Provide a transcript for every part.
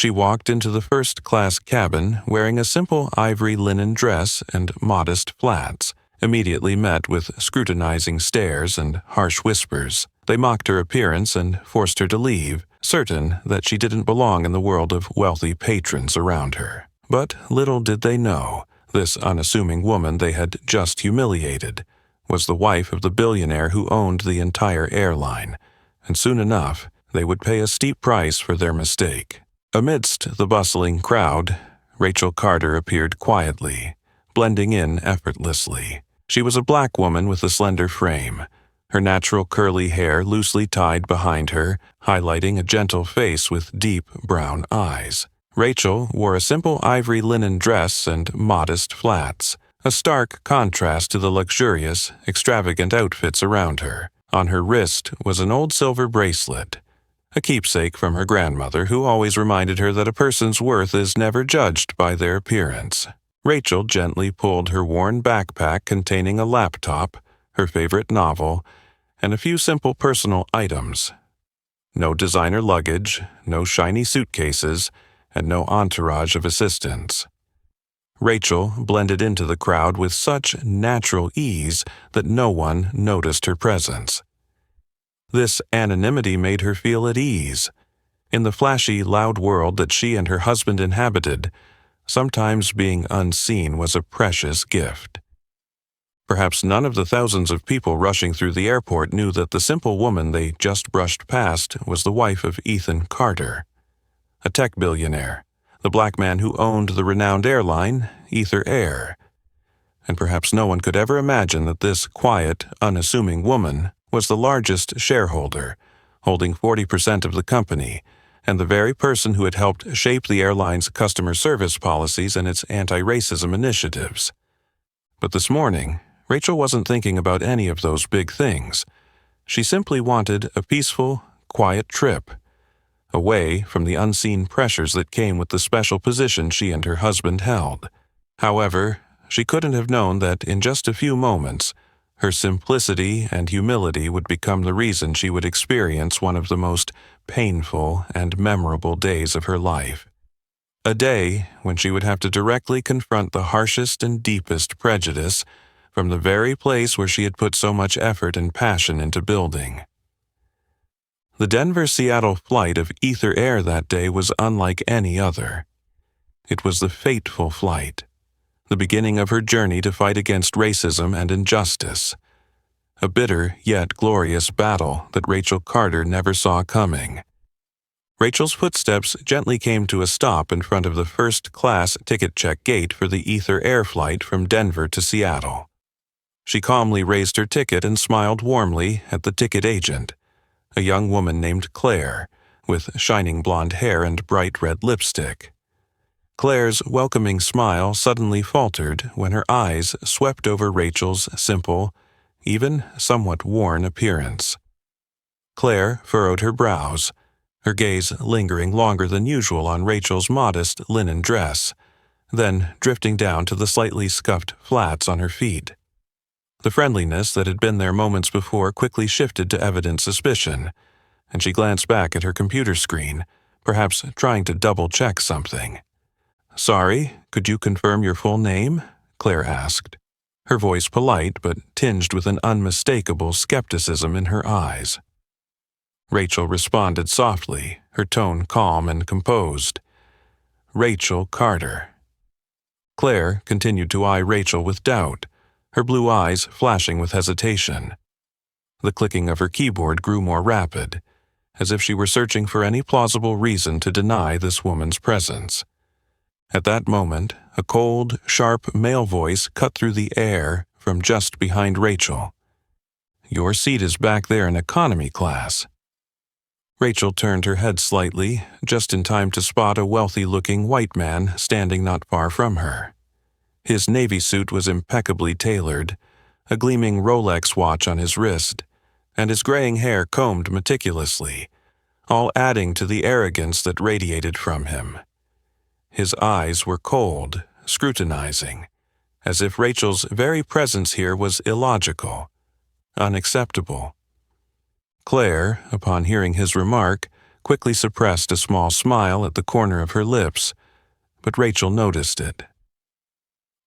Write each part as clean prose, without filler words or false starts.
she walked into the first-class cabin wearing a simple ivory linen dress and modest flats, immediately met with scrutinizing stares and harsh whispers. They mocked her appearance and forced her to leave, certain that she didn't belong in the world of wealthy patrons around her. But little did they know, this unassuming woman they had just humiliated was the wife of the billionaire who owned the entire airline, and soon enough they would pay a steep price for their mistake. Amidst the bustling crowd, Rachel Carter appeared quietly, blending in effortlessly. She was a black woman with a slender frame, her natural curly hair loosely tied behind her, highlighting a gentle face with deep brown eyes. Rachel wore a simple ivory linen dress and modest flats, a stark contrast to the luxurious, extravagant outfits around her. On her wrist was an old silver bracelet, a keepsake from her grandmother who always reminded her that a person's worth is never judged by their appearance. Rachel gently pulled her worn backpack containing a laptop, her favorite novel, and a few simple personal items. No designer luggage, no shiny suitcases, and no entourage of assistants. Rachel blended into the crowd with such natural ease that no one noticed her presence. This anonymity made her feel at ease. In the flashy, loud world that she and her husband inhabited, sometimes being unseen was a precious gift. Perhaps none of the thousands of people rushing through the airport knew that the simple woman they just brushed past was the wife of Ethan Carter, a tech billionaire, the black man who owned the renowned airline, Ether Air. And perhaps no one could ever imagine that this quiet, unassuming woman was the largest shareholder, holding 40% of the company, and the very person who had helped shape the airline's customer service policies and its anti-racism initiatives. But this morning, Rachel wasn't thinking about any of those big things. She simply wanted a peaceful, quiet trip, away from the unseen pressures that came with the special position she and her husband held. However, she couldn't have known that in just a few moments, her simplicity and humility would become the reason she would experience one of the most painful and memorable days of her life. A day when she would have to directly confront the harshest and deepest prejudice from the very place where she had put so much effort and passion into building. The Denver-Seattle flight of Ether Air that day was unlike any other. It was the fateful flight, the beginning of her journey to fight against racism and injustice, a bitter yet glorious battle that Rachel Carter never saw coming. Rachel's footsteps gently came to a stop in front of the first-class ticket check gate for the Ether Air flight from Denver to Seattle. She calmly raised her ticket and smiled warmly at the ticket agent, a young woman named Claire, with shining blonde hair and bright red lipstick. Claire's welcoming smile suddenly faltered when her eyes swept over Rachel's simple, even somewhat worn appearance. Claire furrowed her brows, her gaze lingering longer than usual on Rachel's modest linen dress, then drifting down to the slightly scuffed flats on her feet. The friendliness that had been there moments before quickly shifted to evident suspicion, and she glanced back at her computer screen, perhaps trying to double-check something. "Sorry, could you confirm your full name?" Claire asked, her voice polite but tinged with an unmistakable skepticism in her eyes. Rachel responded softly, her tone calm and composed. "Rachel Carter." Claire continued to eye Rachel with doubt, her blue eyes flashing with hesitation. The clicking of her keyboard grew more rapid, as if she were searching for any plausible reason to deny this woman's presence. At that moment, a cold, sharp male voice cut through the air from just behind Rachel. "Your seat is back there in economy class." Rachel turned her head slightly, just in time to spot a wealthy-looking white man standing not far from her. His navy suit was impeccably tailored, a gleaming Rolex watch on his wrist, and his graying hair combed meticulously, all adding to the arrogance that radiated from him. His eyes were cold, scrutinizing, as if Rachel's very presence here was illogical, unacceptable. Claire, upon hearing his remark, quickly suppressed a small smile at the corner of her lips, but Rachel noticed it.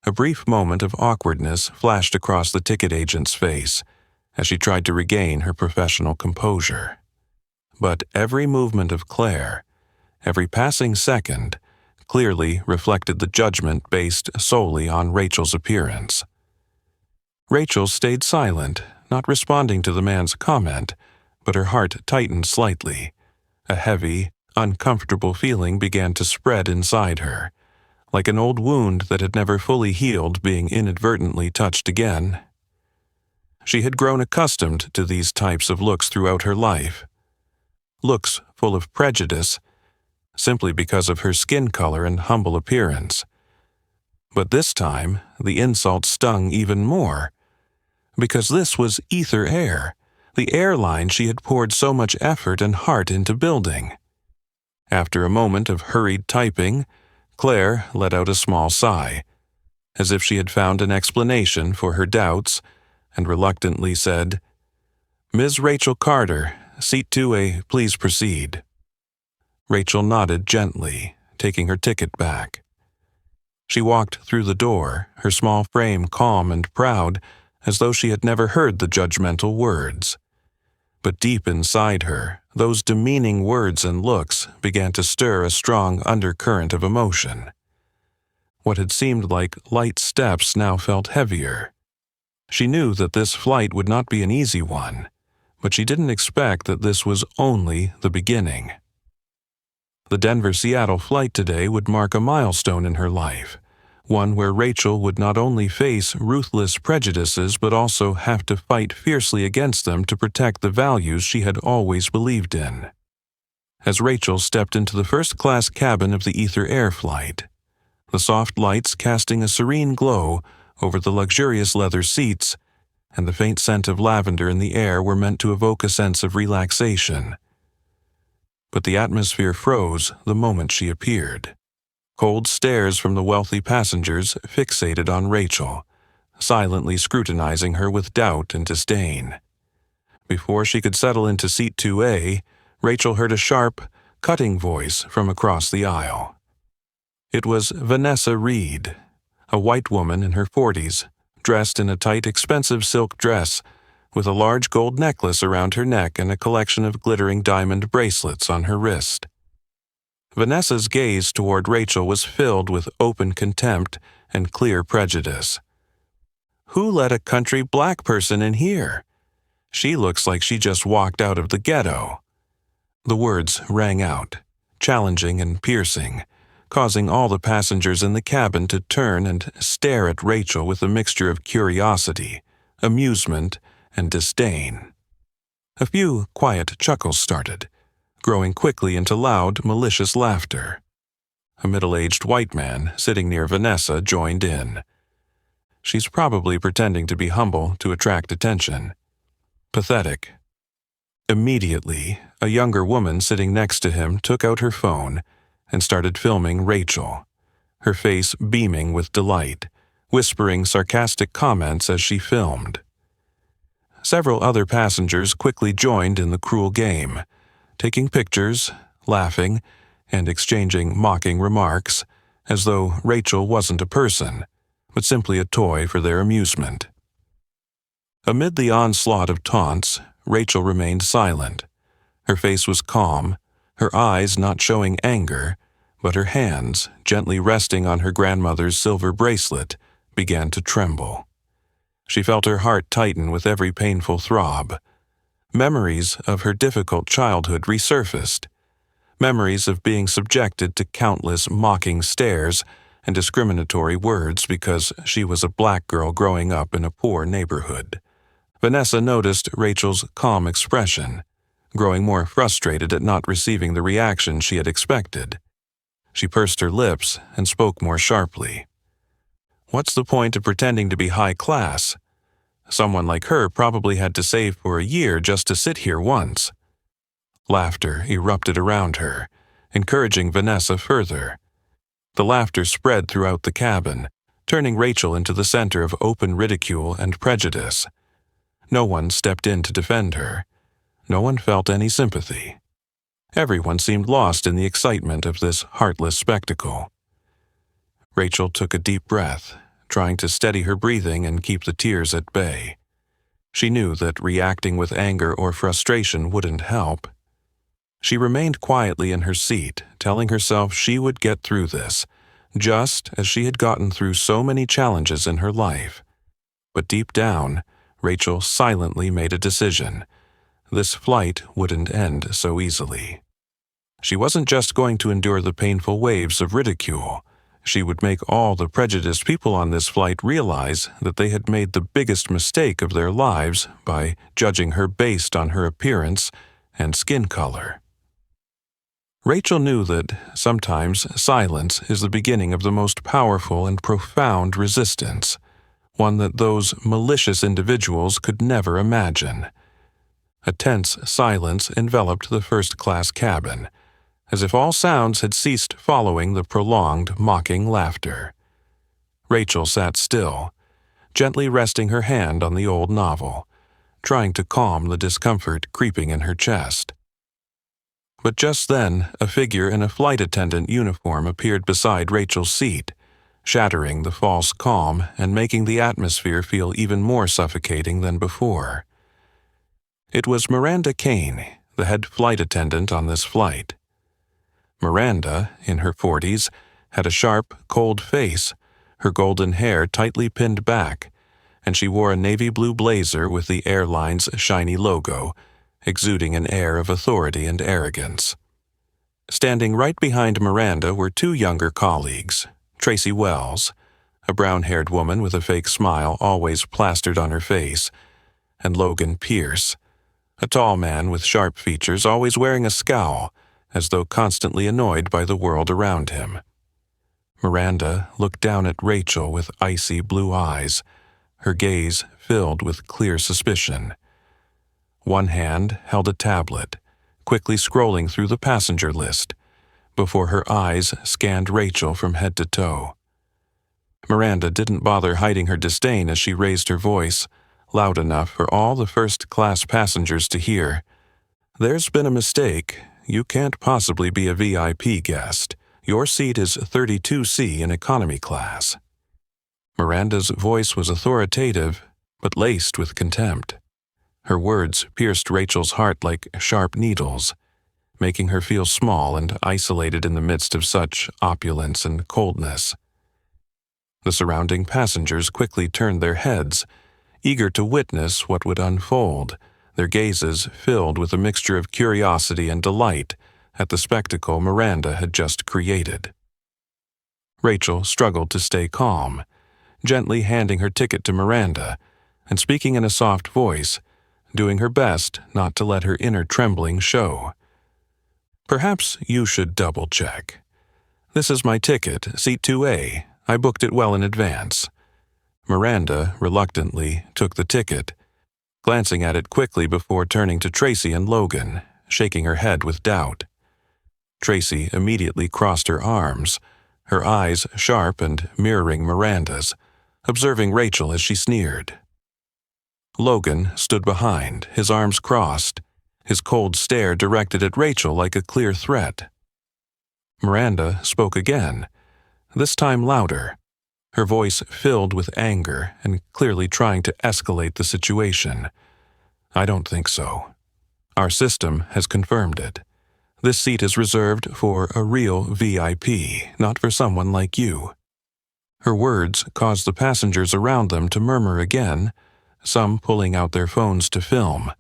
A brief moment of awkwardness flashed across the ticket agent's face as she tried to regain her professional composure. But every movement of Claire, every passing second, clearly reflected the judgment based solely on Rachel's appearance. Rachel stayed silent, not responding to the man's comment, but her heart tightened slightly. A heavy, uncomfortable feeling began to spread inside her, like an old wound that had never fully healed being inadvertently touched again. She had grown accustomed to these types of looks throughout her life. Looks full of prejudice, simply because of her skin color and humble appearance. But this time, the insult stung even more, because this was Ether Air, the airline she had poured so much effort and heart into building. After a moment of hurried typing, Claire let out a small sigh, as if she had found an explanation for her doubts, and reluctantly said, "Ms. Rachel Carter, seat 2A, please proceed." Rachel nodded gently, taking her ticket back. She walked through the door, her small frame calm and proud, as though she had never heard the judgmental words. But deep inside her, those demeaning words and looks began to stir a strong undercurrent of emotion. What had seemed like light steps now felt heavier. She knew that this flight would not be an easy one, but she didn't expect that this was only the beginning. The Denver-Seattle flight today would mark a milestone in her life, one where Rachel would not only face ruthless prejudices but also have to fight fiercely against them to protect the values she had always believed in. As Rachel stepped into the first-class cabin of the Ether Air flight, the soft lights casting a serene glow over the luxurious leather seats and the faint scent of lavender in the air were meant to evoke a sense of relaxation. But the atmosphere froze the moment she appeared. Cold stares from the wealthy passengers fixated on Rachel, silently scrutinizing her with doubt and disdain. Before she could settle into seat 2A, Rachel heard a sharp, cutting voice from across the aisle. It was Vanessa Reed, a white woman in her 40s, dressed in a tight, expensive silk dress, with a large gold necklace around her neck and a collection of glittering diamond bracelets on her wrist. Vanessa's gaze toward Rachel was filled with open contempt and clear prejudice. "Who let a country black person in here? She looks like she just walked out of the ghetto." The words rang out, challenging and piercing, causing all the passengers in the cabin to turn and stare at Rachel with a mixture of curiosity, amusement, and disdain. A few quiet chuckles started, growing quickly into loud, malicious laughter. A middle-aged white man sitting near Vanessa joined in. "She's probably pretending to be humble to attract attention. Pathetic." Immediately, a younger woman sitting next to him took out her phone and started filming Rachel, her face beaming with delight, whispering sarcastic comments as she filmed. Several other passengers quickly joined in the cruel game, taking pictures, laughing, and exchanging mocking remarks, as though Rachel wasn't a person, but simply a toy for their amusement. Amid the onslaught of taunts, Rachel remained silent. Her face was calm, her eyes not showing anger, but her hands, gently resting on her grandmother's silver bracelet, began to tremble. She felt her heart tighten with every painful throb. Memories of her difficult childhood resurfaced. Memories of being subjected to countless mocking stares and discriminatory words because she was a black girl growing up in a poor neighborhood. Vanessa noticed Rachel's calm expression, growing more frustrated at not receiving the reaction she had expected. She pursed her lips and spoke more sharply. "What's the point of pretending to be high class? Someone like her probably had to save for a year just to sit here once." Laughter erupted around her, encouraging Vanessa further. The laughter spread throughout the cabin, turning Rachel into the center of open ridicule and prejudice. No one stepped in to defend her. No one felt any sympathy. Everyone seemed lost in the excitement of this heartless spectacle. Rachel took a deep breath, trying to steady her breathing and keep the tears at bay. She knew that reacting with anger or frustration wouldn't help. She remained quietly in her seat, telling herself she would get through this, just as she had gotten through so many challenges in her life. But deep down, Rachel silently made a decision. This flight wouldn't end so easily. She wasn't just going to endure the painful waves of ridicule. She would make all the prejudiced people on this flight realize that they had made the biggest mistake of their lives by judging her based on her appearance and skin color. Rachel knew that sometimes silence is the beginning of the most powerful and profound resistance, one that those malicious individuals could never imagine. A tense silence enveloped the first-class cabin, as if all sounds had ceased following the prolonged, mocking laughter. Rachel sat still, gently resting her hand on the old novel, trying to calm the discomfort creeping in her chest. But just then, a figure in a flight attendant uniform appeared beside Rachel's seat, shattering the false calm and making the atmosphere feel even more suffocating than before. It was Miranda Kane, the head flight attendant on this flight. Miranda, in her 40s, had a sharp, cold face, her golden hair tightly pinned back, and she wore a navy blue blazer with the airline's shiny logo, exuding an air of authority and arrogance. Standing right behind Miranda were two younger colleagues, Tracy Wells, a brown-haired woman with a fake smile always plastered on her face, and Logan Pierce, a tall man with sharp features always wearing a scowl, as though constantly annoyed by the world around him. Miranda looked down at Rachel with icy blue eyes, her gaze filled with clear suspicion. One hand held a tablet, quickly scrolling through the passenger list, before her eyes scanned Rachel from head to toe. Miranda didn't bother hiding her disdain as she raised her voice, loud enough for all the first-class passengers to hear. "There's been a mistake. You can't possibly be a VIP guest. Your seat is 32C in economy class." Miranda's voice was authoritative, but laced with contempt. Her words pierced Rachel's heart like sharp needles, making her feel small and isolated in the midst of such opulence and coldness. The surrounding passengers quickly turned their heads, eager to witness what would unfold, their gazes filled with a mixture of curiosity and delight at the spectacle Miranda had just created. Rachel struggled to stay calm, gently handing her ticket to Miranda and speaking in a soft voice, doing her best not to let her inner trembling show. "Perhaps you should double-check. This is my ticket, seat 2A. I booked it well in advance." Miranda reluctantly took the ticket, glancing at it quickly before turning to Tracy and Logan, shaking her head with doubt. Tracy immediately crossed her arms, her eyes sharp and mirroring Miranda's, observing Rachel as she sneered. Logan stood behind, his arms crossed, his cold stare directed at Rachel like a clear threat. Miranda spoke again, this time louder, her voice filled with anger and clearly trying to escalate the situation. "I don't think so. Our system has confirmed it. This seat is reserved for a real VIP, not for someone like you." Her words caused the passengers around them to murmur again, some pulling out their phones to film,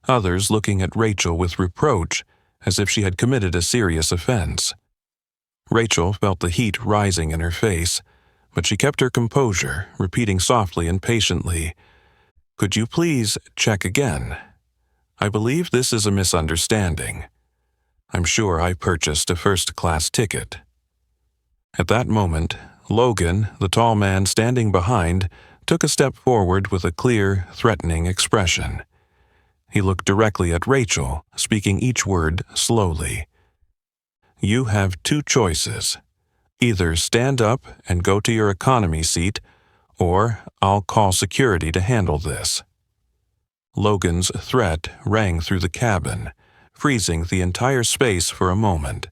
others looking at Rachel with reproach as if she had committed a serious offense. Rachel felt the heat rising in her face, but she kept her composure, repeating softly and patiently, "Could you please check again? I believe this is a misunderstanding. I'm sure I purchased a first-class ticket." At that moment, Logan, the tall man standing behind, took a step forward with a clear, threatening expression. He looked directly at Rachel, speaking each word slowly. "You have two choices. Either stand up and go to your economy seat, or I'll call security to handle this." Logan's threat rang through the cabin, freezing the entire space for a moment.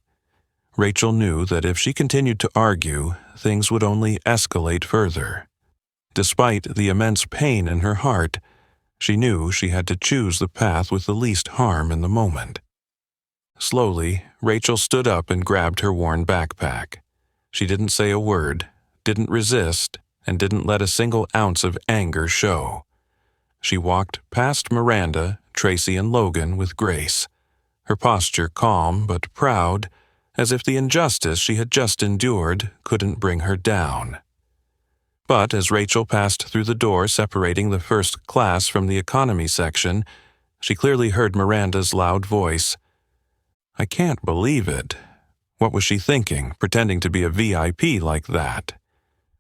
Rachel knew that if she continued to argue, things would only escalate further. Despite the immense pain in her heart, she knew she had to choose the path with the least harm in the moment. Slowly, Rachel stood up and grabbed her worn backpack. She didn't say a word, didn't resist, and didn't let a single ounce of anger show. She walked past Miranda, Tracy, and Logan with grace, her posture calm but proud, as if the injustice she had just endured couldn't bring her down. But as Rachel passed through the door separating the first class from the economy section, she clearly heard Miranda's loud voice. "I can't believe it. What was she thinking, pretending to be a VIP like that?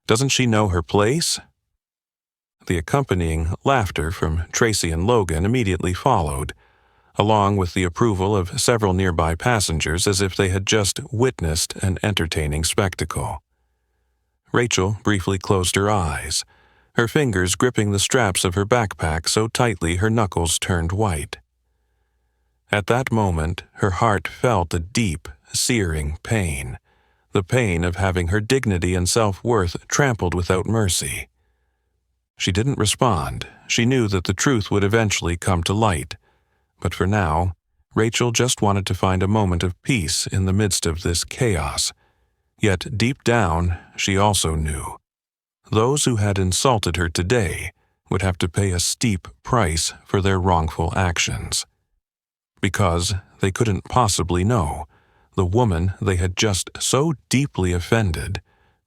Doesn't she know her place?" The accompanying laughter from Tracy and Logan immediately followed, along with the approval of several nearby passengers as if they had just witnessed an entertaining spectacle. Rachel briefly closed her eyes, her fingers gripping the straps of her backpack so tightly her knuckles turned white. At that moment, her heart felt a deep, searing pain, the pain of having her dignity and self-worth trampled without mercy. She didn't respond. She knew that the truth would eventually come to light. But for now, Rachel just wanted to find a moment of peace in the midst of this chaos. Yet deep down, she also knew. Those who had insulted her today would have to pay a steep price for their wrongful actions. Because they couldn't possibly know, the woman they had just so deeply offended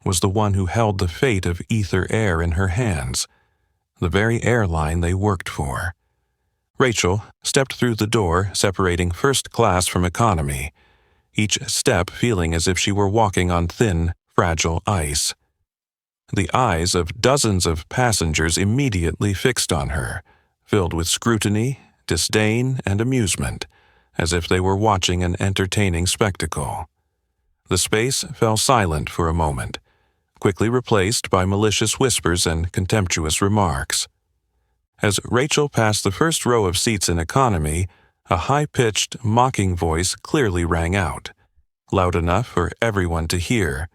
was the one who held the fate of Ether Air in her hands, the very airline they worked for. Rachel stepped through the door separating first class from economy, each step feeling as if she were walking on thin, fragile ice. The eyes of dozens of passengers immediately fixed on her, filled with scrutiny, disdain, and amusement, as if they were watching an entertaining spectacle. The space fell silent for a moment, quickly replaced by malicious whispers and contemptuous remarks. As Rachel passed the first row of seats in economy, a high-pitched, mocking voice clearly rang out, loud enough for everyone to hear.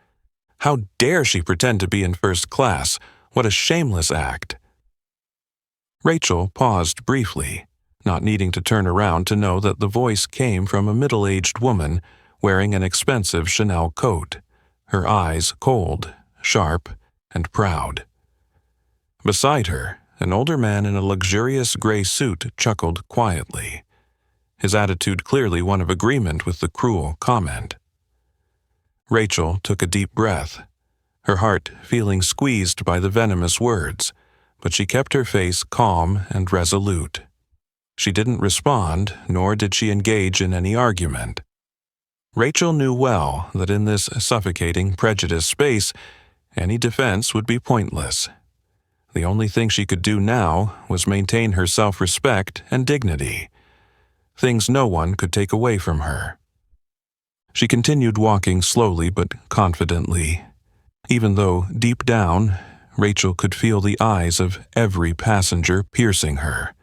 How dare she pretend to be in first class? What a shameless act! Rachel paused briefly, not needing to turn around to know that the voice came from a middle-aged woman wearing an expensive Chanel coat, her eyes cold, sharp, and proud. Beside her, an older man in a luxurious gray suit chuckled quietly, his attitude clearly one of agreement with the cruel comment. Rachel took a deep breath, her heart feeling squeezed by the venomous words, but she kept her face calm and resolute. She didn't respond, nor did she engage in any argument. Rachel knew well that in this suffocating, prejudiced space, any defense would be pointless. The only thing she could do now was maintain her self-respect and dignity, things no one could take away from her. She continued walking slowly but confidently, even though, deep down, Rachel could feel the eyes of every passenger piercing her,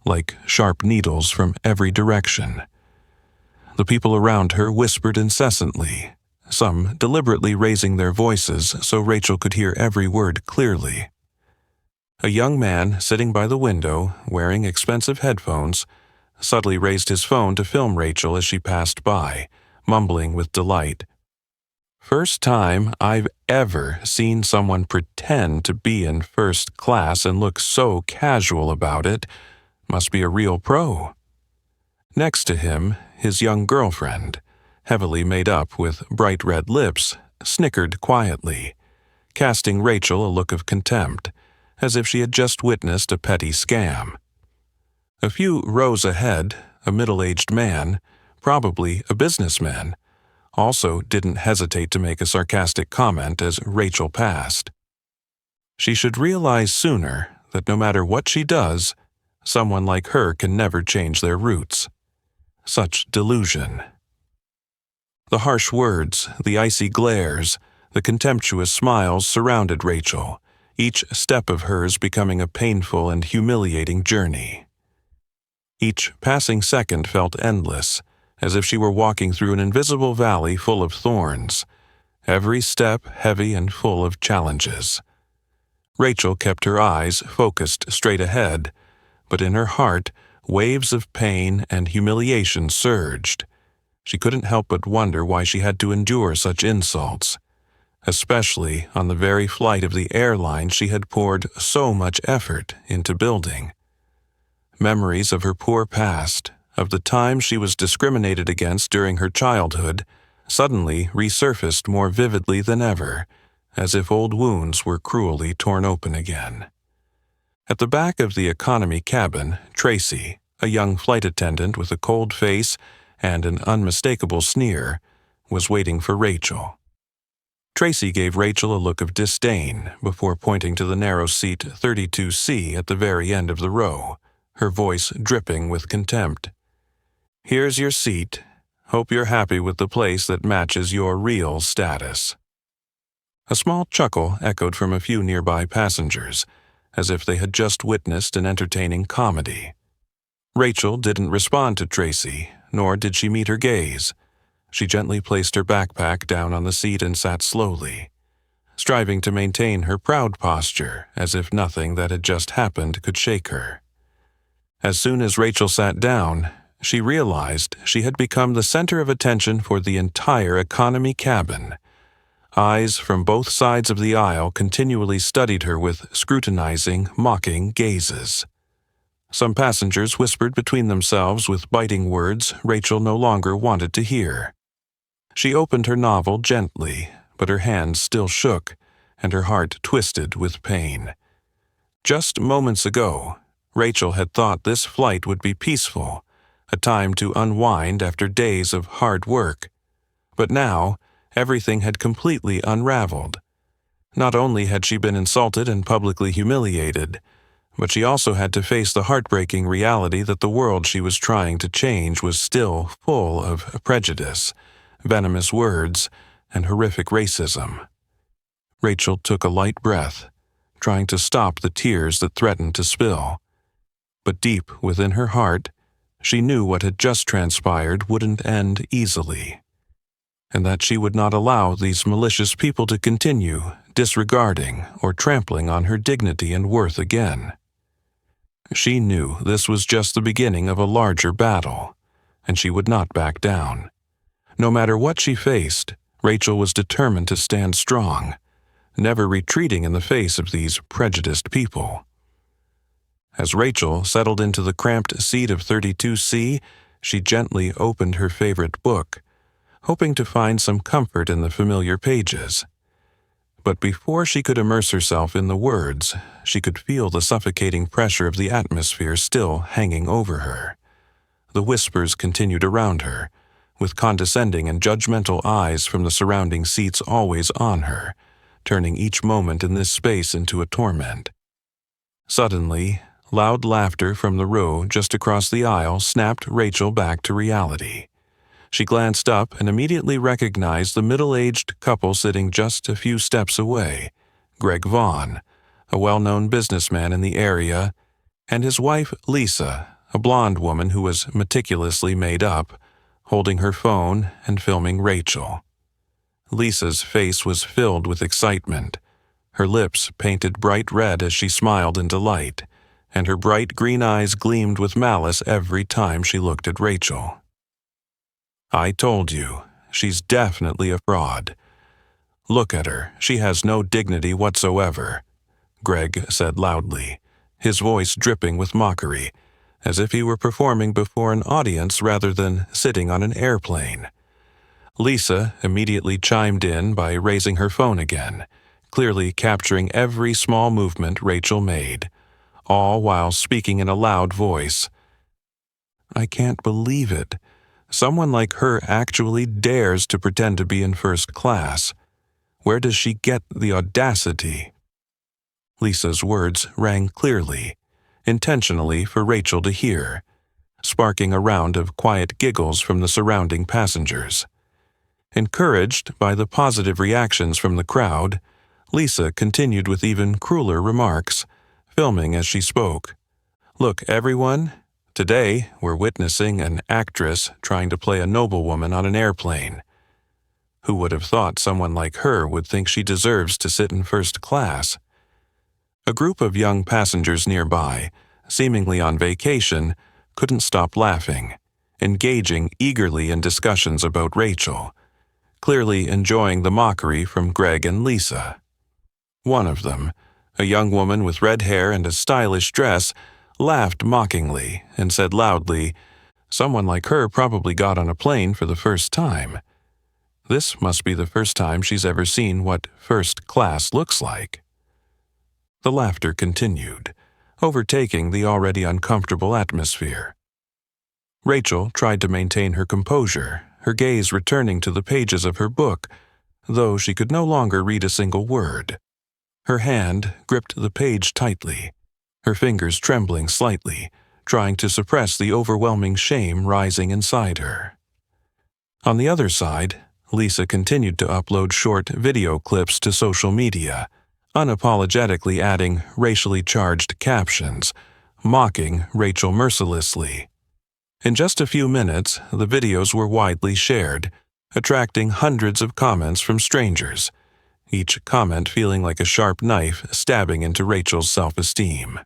like sharp needles from every direction. The people around her whispered incessantly, some deliberately raising their voices so Rachel could hear every word clearly. A young man sitting by the window, wearing expensive headphones, subtly raised his phone to film Rachel as she passed by, mumbling with delight. "First time I've ever seen someone pretend to be in first class and look so casual about it. Must be a real pro." Next to him, his young girlfriend, heavily made up with bright red lips, snickered quietly, casting Rachel a look of contempt, as if she had just witnessed a petty scam. A few rows ahead, a middle-aged man, probably a businessman, also didn't hesitate to make a sarcastic comment as Rachel passed. She should realize sooner that no matter what she does, someone like her can never change their roots. Such delusion. The harsh words, the icy glares, the contemptuous smiles surrounded Rachel, each step of hers becoming a painful and humiliating journey. Each passing second felt endless, as if she were walking through an invisible valley full of thorns, every step heavy and full of challenges. Rachel kept her eyes focused straight ahead, but in her heart, waves of pain and humiliation surged. She couldn't help but wonder why she had to endure such insults, especially on the very flight of the airline she had poured so much effort into building. Memories of her poor past, of the time she was discriminated against during her childhood, suddenly resurfaced more vividly than ever, as if old wounds were cruelly torn open again. At the back of the economy cabin, Tracy, a young flight attendant with a cold face and an unmistakable sneer, was waiting for Rachel. Tracy gave Rachel a look of disdain before pointing to the narrow seat 32C at the very end of the row, her voice dripping with contempt. "Here's your seat. Hope you're happy with the place that matches your real status." A small chuckle echoed from a few nearby passengers, as if they had just witnessed an entertaining comedy. Rachel didn't respond to Tracy, nor did she meet her gaze. She gently placed her backpack down on the seat and sat slowly, striving to maintain her proud posture as if nothing that had just happened could shake her. As soon as Rachel sat down, she realized she had become the center of attention for the entire economy cabin. Eyes from both sides of the aisle continually studied her with scrutinizing, mocking gazes. Some passengers whispered between themselves with biting words Rachel no longer wanted to hear. She opened her novel gently, but her hands still shook, and her heart twisted with pain. Just moments ago, Rachel had thought this flight would be peaceful, a time to unwind after days of hard work. But now, everything had completely unraveled. Not only had she been insulted and publicly humiliated, but she also had to face the heartbreaking reality that the world she was trying to change was still full of prejudice, venomous words, and horrific racism. Rachel took a light breath, trying to stop the tears that threatened to spill. But deep within her heart, she knew what had just transpired wouldn't end easily, and that she would not allow these malicious people to continue disregarding or trampling on her dignity and worth again. She knew this was just the beginning of a larger battle, and she would not back down. No matter what she faced, Rachel was determined to stand strong, never retreating in the face of these prejudiced people. As Rachel settled into the cramped seat of 32C, she gently opened her favorite book, hoping to find some comfort in the familiar pages. But before she could immerse herself in the words, she could feel the suffocating pressure of the atmosphere still hanging over her. The whispers continued around her, with condescending and judgmental eyes from the surrounding seats always on her, turning each moment in this space into a torment. Suddenly, loud laughter from the row just across the aisle snapped Rachel back to reality. She glanced up and immediately recognized the middle-aged couple sitting just a few steps away, Greg Vaughn, a well-known businessman in the area, and his wife Lisa, a blonde woman who was meticulously made up, holding her phone and filming Rachel. Lisa's face was filled with excitement, her lips painted bright red as she smiled in delight, and her bright green eyes gleamed with malice every time she looked at Rachel. "I told you, she's definitely a fraud. Look at her, she has no dignity whatsoever," Greg said loudly, his voice dripping with mockery, as if he were performing before an audience rather than sitting on an airplane. Lisa immediately chimed in by raising her phone again, clearly capturing every small movement Rachel made, all while speaking in a loud voice. "I can't believe it. Someone like her actually dares to pretend to be in first class. Where does she get the audacity?" Lisa's words rang clearly, intentionally for Rachel to hear, sparking a round of quiet giggles from the surrounding passengers. Encouraged by the positive reactions from the crowd, Lisa continued with even crueler remarks, filming as she spoke. "Look, everyone, Today, we're witnessing an actress trying to play a noblewoman on an airplane. Who would have thought someone like her would think she deserves to sit in first class? A group of young passengers nearby, seemingly on vacation, couldn't stop laughing, engaging eagerly in discussions about Rachel, clearly enjoying the mockery from Greg and Lisa. One of them, a young woman with red hair and a stylish dress, laughed mockingly and said loudly, "Someone like her probably got on a plane for the first time. This must be the first time she's ever seen what first class looks like." The laughter continued, overtaking the already uncomfortable atmosphere. Rachel tried to maintain her composure, her gaze returning to the pages of her book, though she could no longer read a single word. Her hand gripped the page tightly, her fingers trembling slightly, trying to suppress the overwhelming shame rising inside her. On the other side, Lisa continued to upload short video clips to social media, unapologetically adding racially charged captions, mocking Rachel mercilessly. In just a few minutes, the videos were widely shared, attracting hundreds of comments from strangers, each comment feeling like a sharp knife stabbing into Rachel's self-esteem.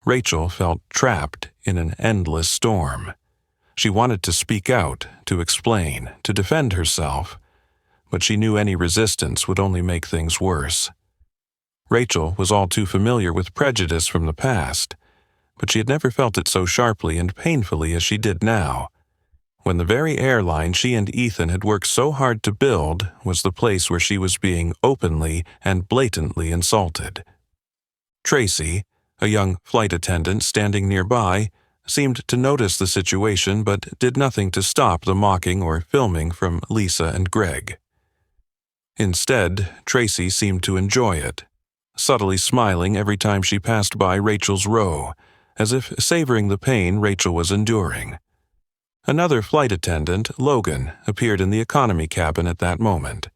Rachel felt trapped in an endless storm. She wanted to speak out, to explain, to defend herself, but she knew any resistance would only make things worse. Rachel was all too familiar with prejudice from the past, but she had never felt it so sharply and painfully as she did now, when the very airline she and Ethan had worked so hard to build was the place where she was being openly and blatantly insulted. Tracy, a young flight attendant standing nearby, seemed to notice the situation but did nothing to stop the mocking or filming from Lisa and Greg. Instead, Tracy seemed to enjoy it, subtly smiling every time she passed by Rachel's row, as if savoring the pain Rachel was enduring. Another flight attendant, Logan, appeared in the economy cabin at that moment.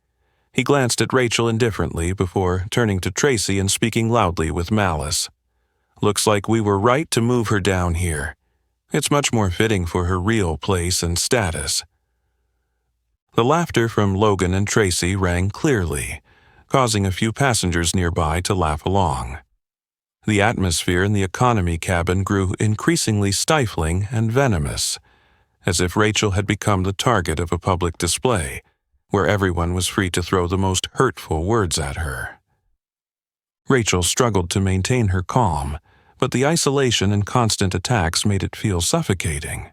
He glanced at Rachel indifferently before turning to Tracy and speaking loudly with malice. "Looks like we were right to move her down here. It's much more fitting for her real place and status." The laughter from Logan and Tracy rang clearly, causing a few passengers nearby to laugh along. The atmosphere in the economy cabin grew increasingly stifling and venomous, as if Rachel had become the target of a public display, where everyone was free to throw the most hurtful words at her. Rachel struggled to maintain her calm, but the isolation and constant attacks made it feel suffocating.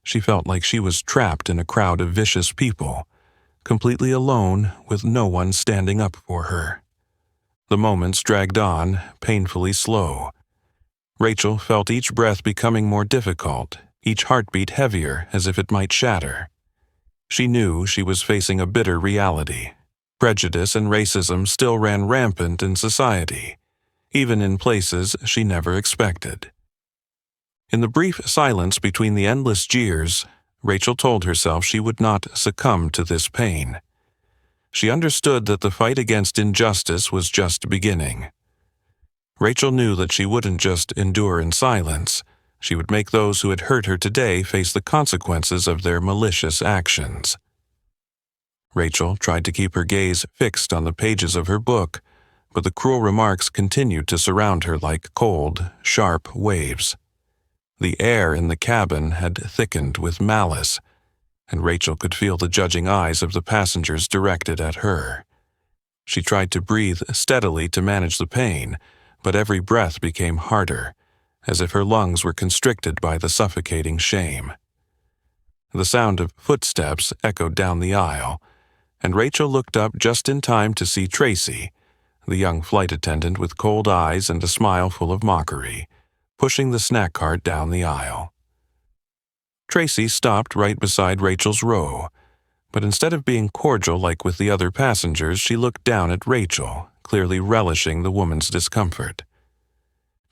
She felt like she was trapped in a crowd of vicious people, completely alone with no one standing up for her. The moments dragged on, painfully slow. Rachel felt each breath becoming more difficult, each heartbeat heavier as if it might shatter. She knew she was facing a bitter reality. Prejudice and racism still ran rampant in society, even in places she never expected. In the brief silence between the endless jeers, Rachel told herself she would not succumb to this pain. She understood that the fight against injustice was just beginning. Rachel knew that she wouldn't just endure in silence. She would make those who had hurt her today face the consequences of their malicious actions. Rachel tried to keep her gaze fixed on the pages of her book, but the cruel remarks continued to surround her like cold, sharp waves. The air in the cabin had thickened with malice, and Rachel could feel the judging eyes of the passengers directed at her. She tried to breathe steadily to manage the pain, but every breath became harder, as if her lungs were constricted by the suffocating shame. The sound of footsteps echoed down the aisle, and Rachel looked up just in time to see Tracy, the young flight attendant with cold eyes and a smile full of mockery, pushing the snack cart down the aisle. Tracy stopped right beside Rachel's row, but instead of being cordial like with the other passengers, she looked down at Rachel, clearly relishing the woman's discomfort.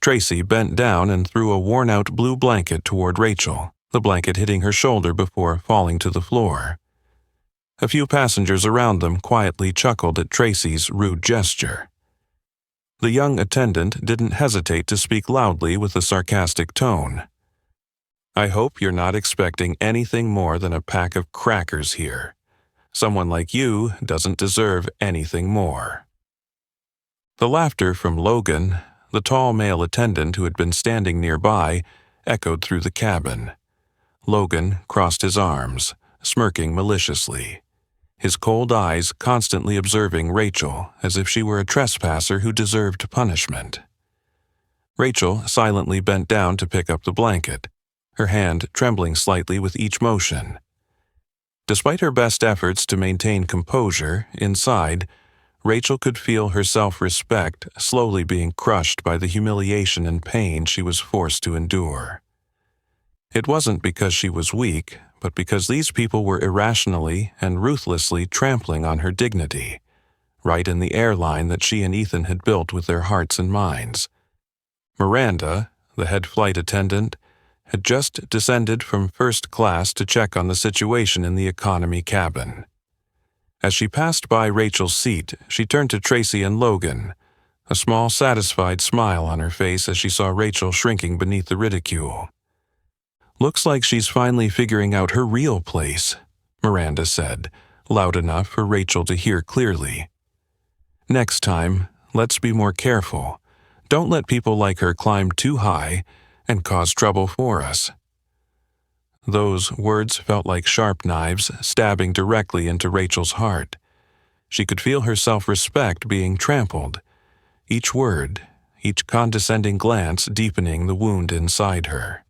Tracy bent down and threw a worn-out blue blanket toward Rachel, the blanket hitting her shoulder before falling to the floor. A few passengers around them quietly chuckled at Tracy's rude gesture. The young attendant didn't hesitate to speak loudly with a sarcastic tone. I hope you're not expecting anything more than a pack of crackers here. Someone like you doesn't deserve anything more." The laughter from Logan, the tall male attendant who had been standing nearby, echoed through the cabin. Logan crossed his arms, smirking maliciously, his cold eyes constantly observing Rachel as if she were a trespasser who deserved punishment. Rachel silently bent down to pick up the blanket, her hand trembling slightly with each motion. Despite her best efforts to maintain composure, inside, Rachel could feel her self-respect slowly being crushed by the humiliation and pain she was forced to endure. It wasn't because she was weak, but because these people were irrationally and ruthlessly trampling on her dignity, right in the airline that she and Ethan had built with their hearts and minds. Miranda, the head flight attendant, had just descended from first class to check on the situation in the economy cabin. As she passed by Rachel's seat, she turned to Tracy and Logan, a small satisfied smile on her face as she saw Rachel shrinking beneath the ridicule. "Looks like she's finally figuring out her real place," Miranda said, loud enough for Rachel to hear clearly. "Next time, let's be more careful. Don't let people like her climb too high and cause trouble for us." Those words felt like sharp knives stabbing directly into Rachel's heart. She could feel her self-respect being trampled, each word, each condescending glance deepening the wound inside her.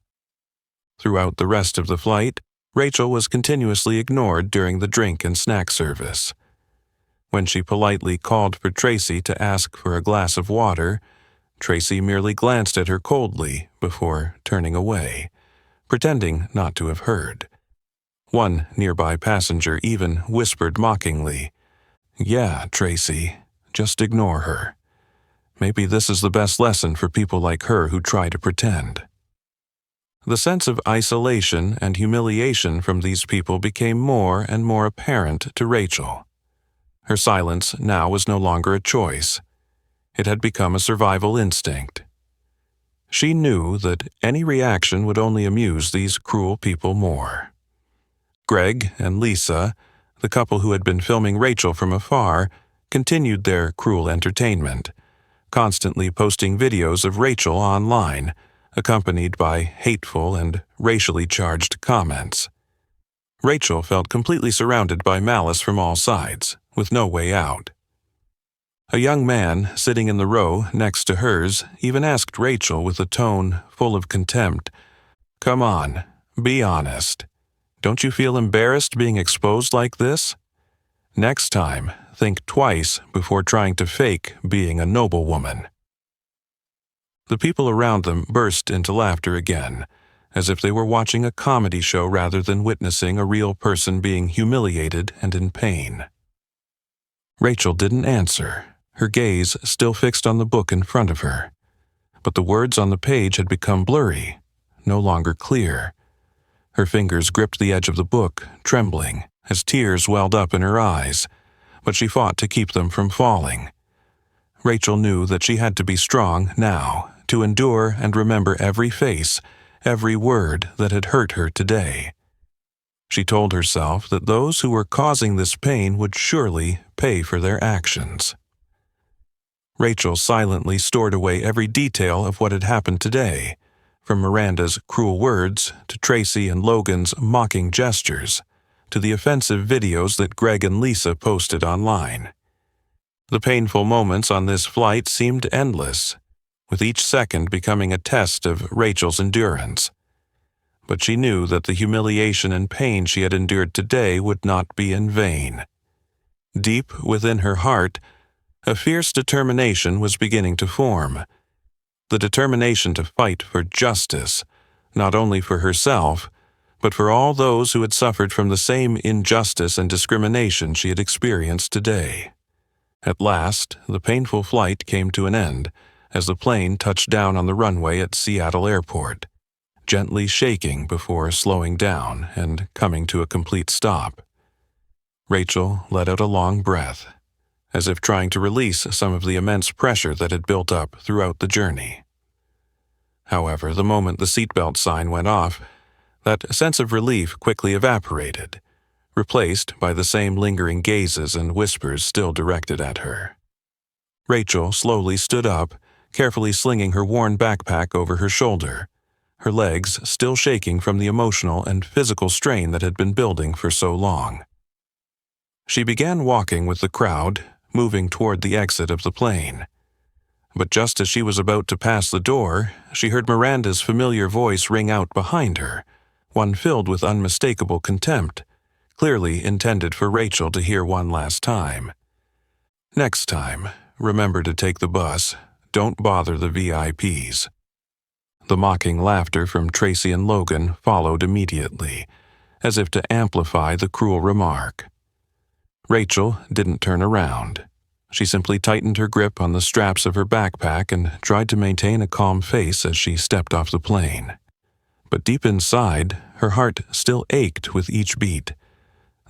Throughout the rest of the flight, Rachel was continuously ignored during the drink and snack service. When she politely called for Tracy to ask for a glass of water, Tracy merely glanced at her coldly before turning away, pretending not to have heard. One nearby passenger even whispered mockingly, "Yeah, Tracy, just ignore her. Maybe this is the best lesson for people like her who try to pretend." The sense of isolation and humiliation from these people became more and more apparent to Rachel. Her silence now was no longer a choice. It had become a survival instinct. She knew that any reaction would only amuse these cruel people more. Greg and Lisa, the couple who had been filming Rachel from afar, continued their cruel entertainment, constantly posting videos of Rachel online, accompanied by hateful and racially charged comments. Rachel felt completely surrounded by malice from all sides, with no way out. A young man sitting in the row next to hers even asked Rachel with a tone full of contempt, "Come on, be honest. Don't you feel embarrassed being exposed like this? Next time, think twice before trying to fake being a noblewoman." The people around them burst into laughter again, as if they were watching a comedy show rather than witnessing a real person being humiliated and in pain. Rachel didn't answer, her gaze still fixed on the book in front of her. But the words on the page had become blurry, no longer clear. Her fingers gripped the edge of the book, trembling, as tears welled up in her eyes, but she fought to keep them from falling. Rachel knew that she had to be strong now, to endure and remember every face, every word that had hurt her today. She told herself that those who were causing this pain would surely pay for their actions. Rachel silently stored away every detail of what had happened today, from Miranda's cruel words to Tracy and Logan's mocking gestures, to the offensive videos that Greg and Lisa posted online. The painful moments on this flight seemed endless, with each second becoming a test of Rachel's endurance. But she knew that the humiliation and pain she had endured today would not be in vain. Deep within her heart, a fierce determination was beginning to form. The determination to fight for justice, not only for herself, but for all those who had suffered from the same injustice and discrimination she had experienced today. At last, the painful flight came to an end as the plane touched down on the runway at Seattle Airport, gently shaking before slowing down and coming to a complete stop. Rachel let out a long breath, as if trying to release some of the immense pressure that had built up throughout the journey. However, the moment the seatbelt sign went off, That sense of relief quickly evaporated, replaced by the same lingering gazes and whispers still directed at her. Rachel slowly stood up, carefully slinging her worn backpack over her shoulder, her legs still shaking from the emotional and physical strain that had been building for so long. She began walking with the crowd, moving toward the exit of the plane. But just as she was about to pass the door, she heard Miranda's familiar voice ring out behind her, one filled with unmistakable contempt, clearly intended for Rachel to hear one last time. "Next time, remember to take the bus. Don't bother the VIPs." The mocking laughter from Tracy and Logan followed immediately, as if to amplify the cruel remark. Rachel didn't turn around. She simply tightened her grip on the straps of her backpack and tried to maintain a calm face as she stepped off the plane. But deep inside, her heart still ached with each beat.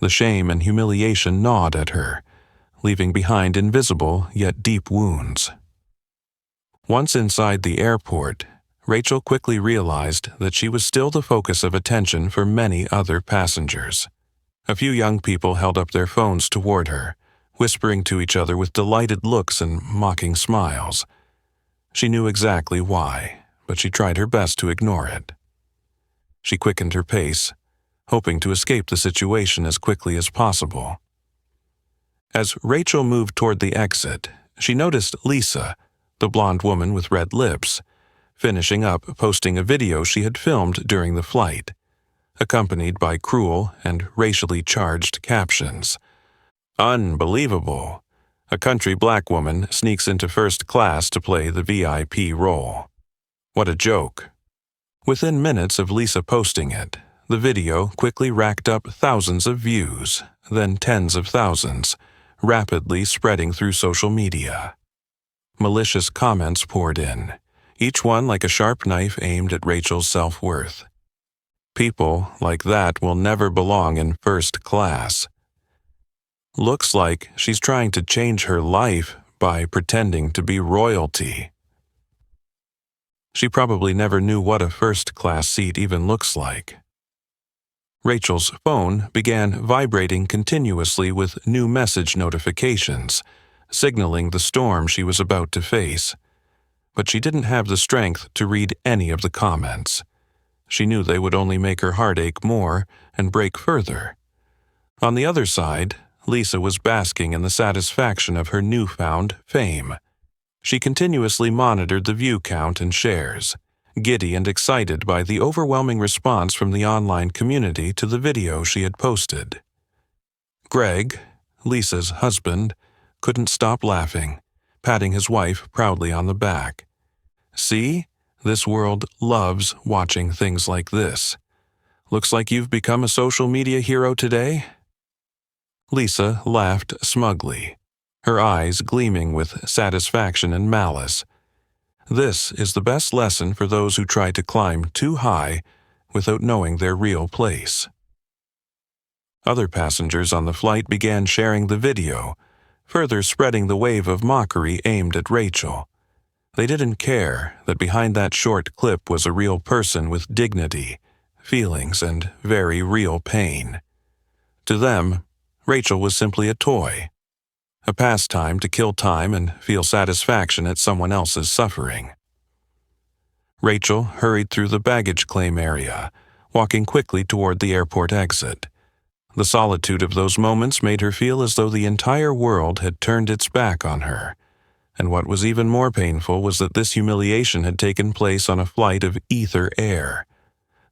The shame and humiliation gnawed at her, leaving behind invisible yet deep wounds. Once inside the airport, Rachel quickly realized that she was still the focus of attention for many other passengers. A few young people held up their phones toward her, whispering to each other with delighted looks and mocking smiles. She knew exactly why, but she tried her best to ignore it. She quickened her pace, hoping to escape the situation as quickly as possible. As Rachel moved toward the exit, she noticed Lisa, the blonde woman with red lips, finishing up posting a video she had filmed during the flight, accompanied by cruel and racially charged captions. "Unbelievable. A country black woman sneaks into first class to play the VIP role. What a joke." Within minutes of Lisa posting it, the video quickly racked up thousands of views, then tens of thousands, rapidly spreading through social media. Malicious comments poured in, each one like a sharp knife aimed at Rachel's self-worth. "People like that will never belong in first class. Looks like she's trying to change her life by pretending to be royalty." She probably never knew what a first-class seat even looks like. Rachel's phone began vibrating continuously with new message notifications, signaling the storm she was about to face. But she didn't have the strength to read any of the comments. She knew they would only make her heart ache more and break further. On the other side, Lisa was basking in the satisfaction of her newfound fame. She continuously monitored the view count and shares, giddy and excited by the overwhelming response from the online community to the video she had posted. Greg, Lisa's husband, couldn't stop laughing, patting his wife proudly on the back. "See? This world loves watching things like this. Looks like you've become a social media hero today?" Lisa laughed smugly, her eyes gleaming with satisfaction and malice. This is the best lesson for those who try to climb too high without knowing their real place. Other passengers on the flight began sharing the video, further spreading the wave of mockery aimed at Rachel. They didn't care that behind that short clip was a real person with dignity, feelings, and very real pain. To them, Rachel was simply a toy, a pastime to kill time and feel satisfaction at someone else's suffering. Rachel hurried through the baggage claim area, walking quickly toward the airport exit. The solitude of those moments made her feel as though the entire world had turned its back on her. And what was even more painful was that this humiliation had taken place on a flight of Ether Air,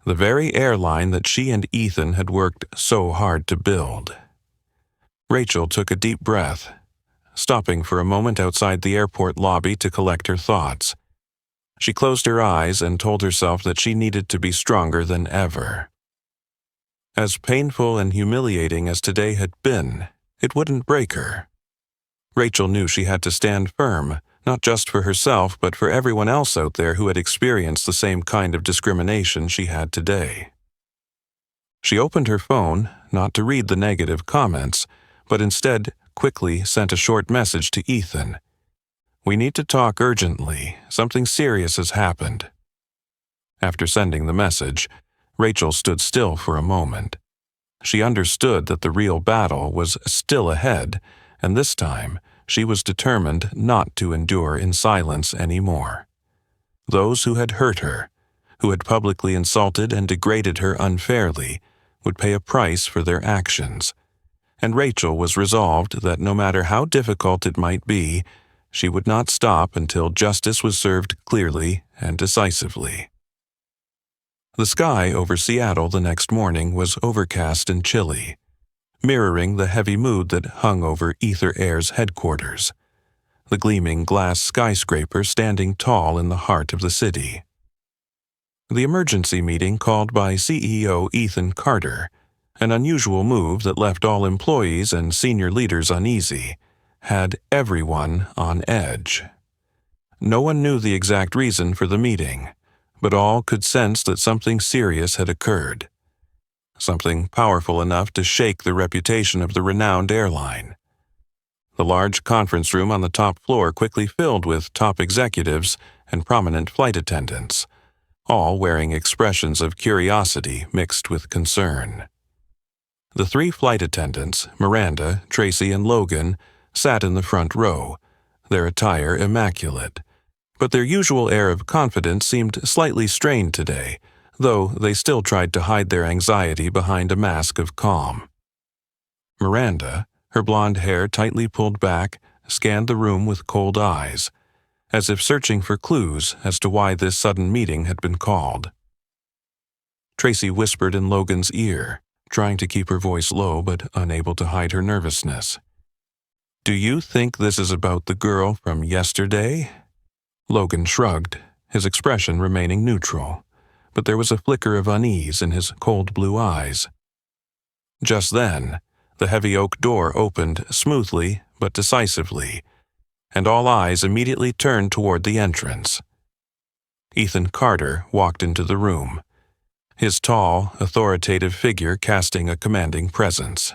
the very airline that she and Ethan had worked so hard to build. Rachel took a deep breath, stopping for a moment outside the airport lobby to collect her thoughts. She closed her eyes and told herself that she needed to be stronger than ever. As painful and humiliating as today had been, it wouldn't break her. Rachel knew she had to stand firm, not just for herself but for everyone else out there who had experienced the same kind of discrimination she had today. She opened her phone, not to read the negative comments, but instead quickly sent a short message to Ethan. "We need to talk urgently. Something serious has happened." After sending the message, Rachel stood still for a moment. She understood that the real battle was still ahead, and this time she was determined not to endure in silence anymore. Those who had hurt her, who had publicly insulted and degraded her unfairly, would pay a price for their actions, and Rachel was resolved that no matter how difficult it might be, she would not stop until justice was served clearly and decisively. The sky over Seattle the next morning was overcast and chilly, mirroring the heavy mood that hung over Ether Air's headquarters, the gleaming glass skyscraper standing tall in the heart of the city. The emergency meeting called by CEO Ethan Carter, an unusual move that left all employees and senior leaders uneasy, had everyone on edge. No one knew the exact reason for the meeting, but all could sense that something serious had occurred, something powerful enough to shake the reputation of the renowned airline. The large conference room on the top floor quickly filled with top executives and prominent flight attendants, all wearing expressions of curiosity mixed with concern. The three flight attendants, Miranda, Tracy, and Logan, sat in the front row, their attire immaculate, but their usual air of confidence seemed slightly strained today, though they still tried to hide their anxiety behind a mask of calm. Miranda, her blonde hair tightly pulled back, scanned the room with cold eyes, as if searching for clues as to why this sudden meeting had been called. Tracy whispered in Logan's ear, trying to keep her voice low but unable to hide her nervousness. "Do you think this is about the girl from yesterday?" Logan shrugged, his expression remaining neutral, but there was a flicker of unease in his cold blue eyes. Just then, the heavy oak door opened smoothly but decisively, and all eyes immediately turned toward the entrance. Ethan Carter walked into the room, his tall, authoritative figure casting a commanding presence.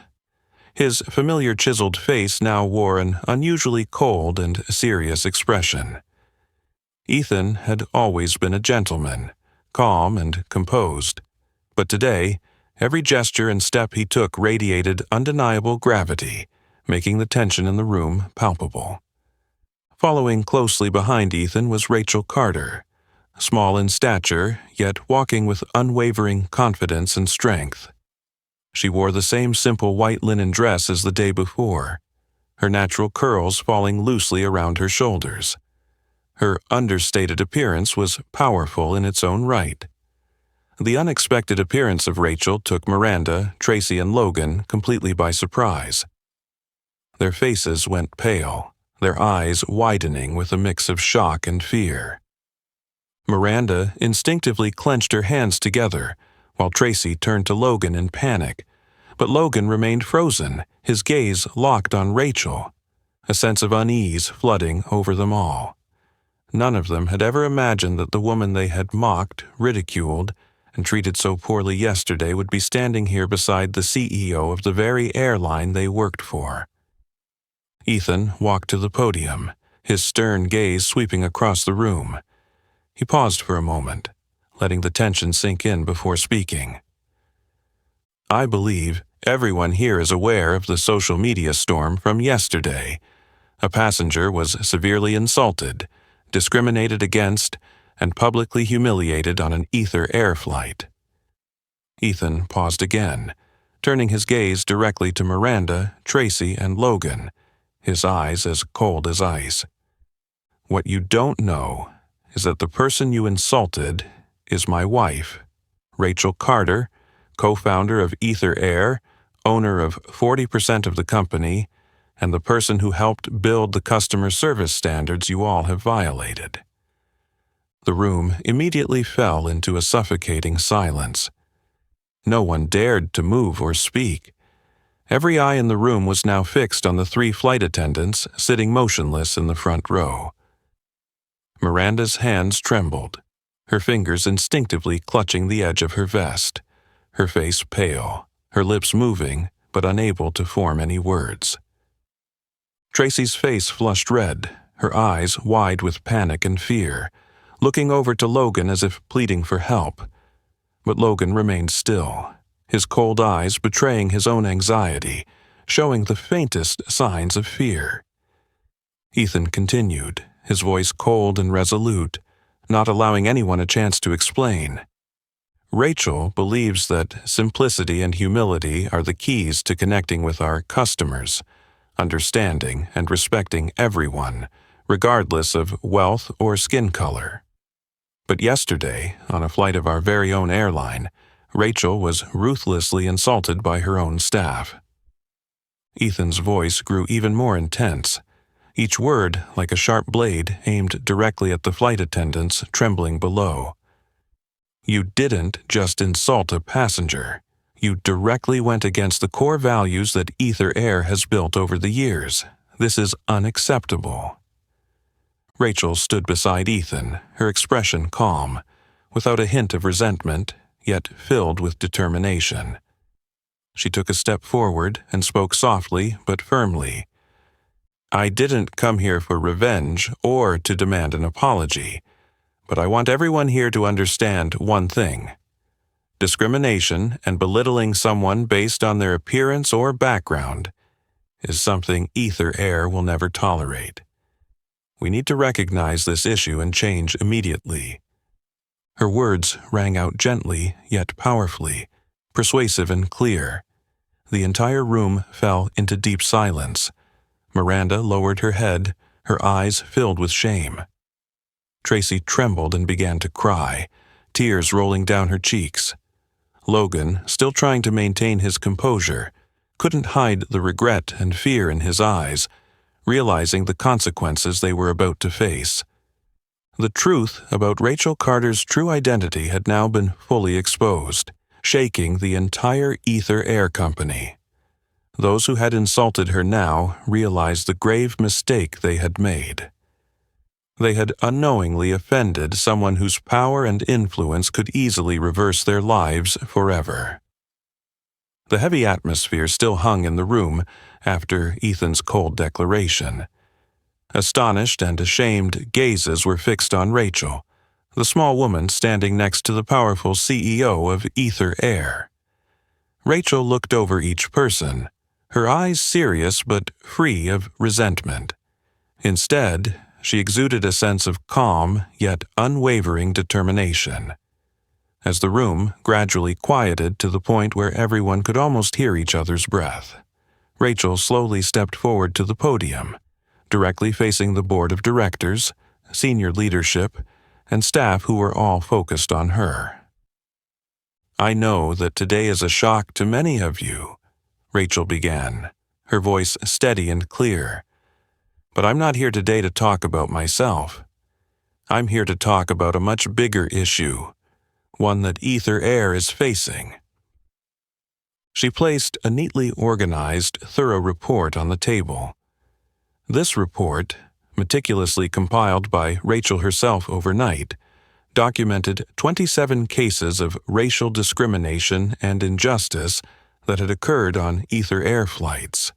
His familiar chiseled face now wore an unusually cold and serious expression. Ethan had always been a gentleman, calm and composed, but today, every gesture and step he took radiated undeniable gravity, making the tension in the room palpable. Following closely behind Ethan was Rachel Carter, small in stature, yet walking with unwavering confidence and strength. She wore the same simple white linen dress as the day before, her natural curls falling loosely around her shoulders. Her understated appearance was powerful in its own right. The unexpected appearance of Rachel took Miranda, Tracy, and Logan completely by surprise. Their faces went pale, their eyes widening with a mix of shock and fear. Miranda instinctively clenched her hands together, while Tracy turned to Logan in panic, but Logan remained frozen, his gaze locked on Rachel, a sense of unease flooding over them all. None of them had ever imagined that the woman they had mocked, ridiculed, and treated so poorly yesterday would be standing here beside the CEO of the very airline they worked for. Ethan walked to the podium, his stern gaze sweeping across the room. He paused for a moment, letting the tension sink in before speaking. "I believe everyone here is aware of the social media storm from yesterday. A passenger was severely insulted, discriminated against, and publicly humiliated on an Ether Air flight." Ethan paused again, turning his gaze directly to Miranda, Tracy, and Logan, his eyes as cold as ice. "What you don't know is that the person you insulted is my wife, Rachel Carter, co-founder of Ether Air, owner of 40% of the company, and the person who helped build the customer service standards you all have violated." The room immediately fell into a suffocating silence. No one dared to move or speak. Every eye in the room was now fixed on the three flight attendants sitting motionless in the front row. Miranda's hands trembled, her fingers instinctively clutching the edge of her vest, her face pale, her lips moving but unable to form any words. Tracy's face flushed red, her eyes wide with panic and fear, looking over to Logan as if pleading for help. But Logan remained still, his cold eyes betraying his own anxiety, showing the faintest signs of fear. Ethan continued, his voice cold and resolute, not allowing anyone a chance to explain. Rachel believes that simplicity and humility are the keys to connecting with our customers, understanding and respecting everyone, regardless of wealth or skin color. But yesterday, on a flight of our very own airline, Rachel was ruthlessly insulted by her own staff. Ethan's voice grew even more intense, each word like a sharp blade aimed directly at the flight attendants trembling below. You didn't just insult a passenger. You directly went against the core values that Ether Air has built over the years. This is unacceptable. Rachel stood beside Ethan, her expression calm, without a hint of resentment, yet filled with determination. She took a step forward and spoke softly but firmly. I didn't come here for revenge or to demand an apology, but I want everyone here to understand one thing. Discrimination and belittling someone based on their appearance or background is something Ether Air will never tolerate. We need to recognize this issue and change immediately. Her words rang out gently yet powerfully, persuasive and clear. The entire room fell into deep silence. Miranda lowered her head, her eyes filled with shame. Tracy trembled and began to cry, tears rolling down her cheeks. Logan, still trying to maintain his composure, couldn't hide the regret and fear in his eyes, realizing the consequences they were about to face. The truth about Rachel Carter's true identity had now been fully exposed, shaking the entire Ether Air Company. Those who had insulted her now realized the grave mistake they had made. They had unknowingly offended someone whose power and influence could easily reverse their lives forever. The heavy atmosphere still hung in the room after Ethan's cold declaration. Astonished and ashamed gazes were fixed on Rachel, the small woman standing next to the powerful CEO of Ether Air. Rachel looked over each person, her eyes serious but free of resentment. Instead, she exuded a sense of calm yet unwavering determination. As the room gradually quieted to the point where everyone could almost hear each other's breath, Rachel slowly stepped forward to the podium, directly facing the board of directors, senior leadership, and staff who were all focused on her. I know that today is a shock to many of you, Rachel began, her voice steady and clear. But I'm not here today to talk about myself. I'm here to talk about a much bigger issue, one that Ether Air is facing. She placed a neatly organized, thorough report on the table. This report, meticulously compiled by Rachel herself overnight, documented 27 cases of racial discrimination and injustice that had occurred on Ether Air flights,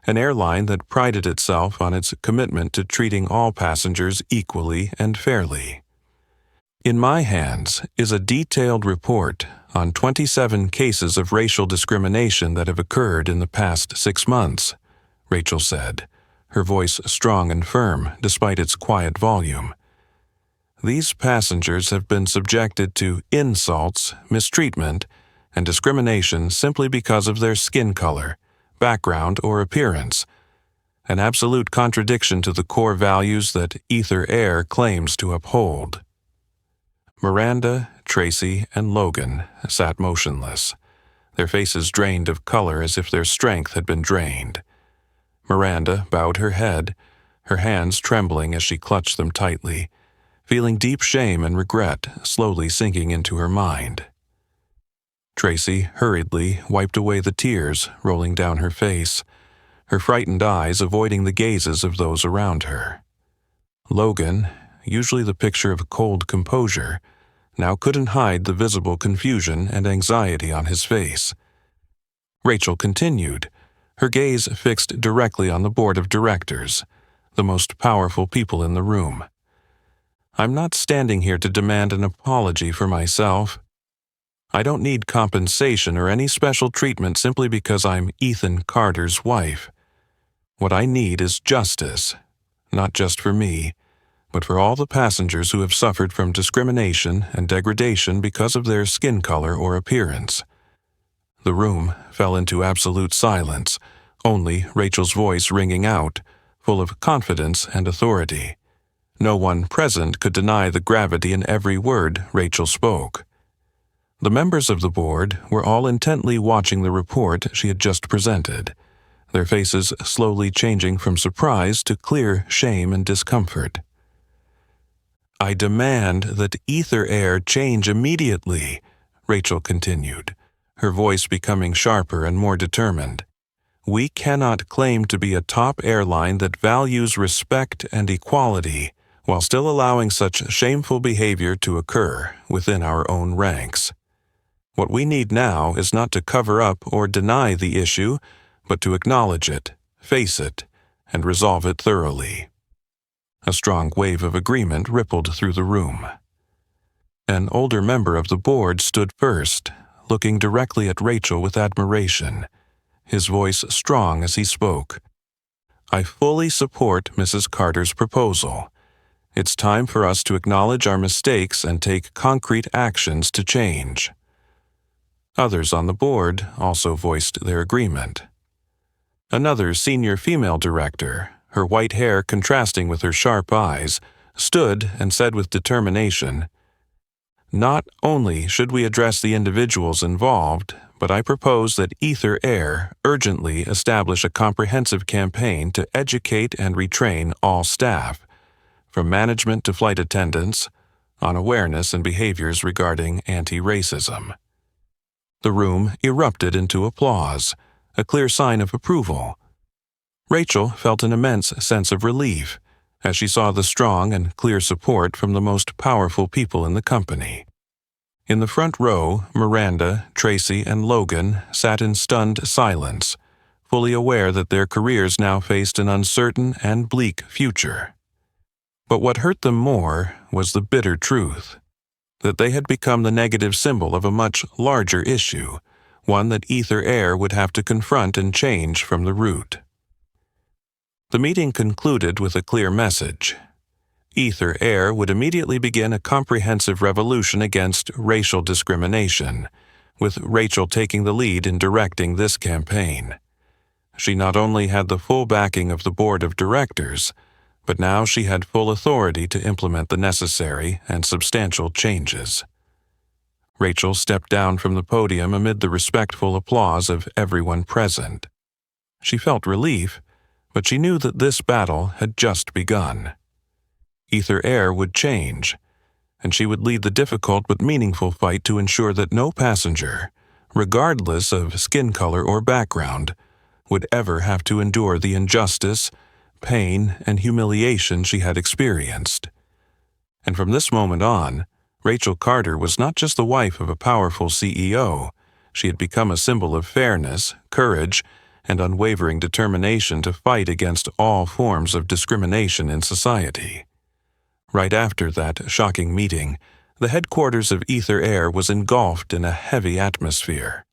an airline that prided itself on its commitment to treating all passengers equally and fairly. In my hands is a detailed report on 27 cases of racial discrimination that have occurred in the past 6 months, Rachel said, her voice strong and firm despite its quiet volume. These passengers have been subjected to insults, mistreatment, and discrimination simply because of their skin color, background, or appearance, an absolute contradiction to the core values that Ether Air claims to uphold. Miranda, Tracy, and Logan sat motionless, their faces drained of color as if their strength had been drained. Miranda bowed her head, her hands trembling as she clutched them tightly, feeling deep shame and regret slowly sinking into her mind. Tracy hurriedly wiped away the tears rolling down her face, her frightened eyes avoiding the gazes of those around her. Logan, usually the picture of cold composure, now couldn't hide the visible confusion and anxiety on his face. Rachel continued, her gaze fixed directly on the board of directors, the most powerful people in the room. I'm not standing here to demand an apology for myself. I don't need compensation or any special treatment simply because I'm Ethan Carter's wife. What I need is justice, not just for me, but for all the passengers who have suffered from discrimination and degradation because of their skin color or appearance." The room fell into absolute silence, only Rachel's voice ringing out, full of confidence and authority. No one present could deny the gravity in every word Rachel spoke. The members of the board were all intently watching the report she had just presented, their faces slowly changing from surprise to clear shame and discomfort. "I demand that Ether Air change immediately," Rachel continued, her voice becoming sharper and more determined. "We cannot claim to be a top airline that values respect and equality while still allowing such shameful behavior to occur within our own ranks. What we need now is not to cover up or deny the issue, but to acknowledge it, face it, and resolve it thoroughly." A strong wave of agreement rippled through the room. An older member of the board stood first, looking directly at Rachel with admiration, his voice strong as he spoke. "I fully support Mrs. Carter's proposal. It's time for us to acknowledge our mistakes and take concrete actions to change." Others on the board also voiced their agreement. Another senior female director, her white hair contrasting with her sharp eyes, stood and said with determination, "Not only should we address the individuals involved, but I propose that Ether Air urgently establish a comprehensive campaign to educate and retrain all staff, from management to flight attendants, on awareness and behaviors regarding anti-racism." The room erupted into applause, a clear sign of approval. Rachel felt an immense sense of relief as she saw the strong and clear support from the most powerful people in the company. In the front row, Miranda, Tracy, and Logan sat in stunned silence, fully aware that their careers now faced an uncertain and bleak future. But what hurt them more was the bitter truth, that they had become the negative symbol of a much larger issue, one that Ether Air would have to confront and change from the root. The meeting concluded with a clear message. Ether Air would immediately begin a comprehensive revolution against racial discrimination, with Rachel taking the lead in directing this campaign. She not only had the full backing of the board of directors, but now she had full authority to implement the necessary and substantial changes. Rachel stepped down from the podium amid the respectful applause of everyone present. She felt relief, but she knew that this battle had just begun. Ether Air would change, and she would lead the difficult but meaningful fight to ensure that no passenger, regardless of skin color or background, would ever have to endure the injustice, pain, and humiliation she had experienced. And from this moment on, Rachel Carter was not just the wife of a powerful CEO, she had become a symbol of fairness, courage, and unwavering determination to fight against all forms of discrimination in society. Right after that shocking meeting, the headquarters of Ether Air was engulfed in a heavy atmosphere.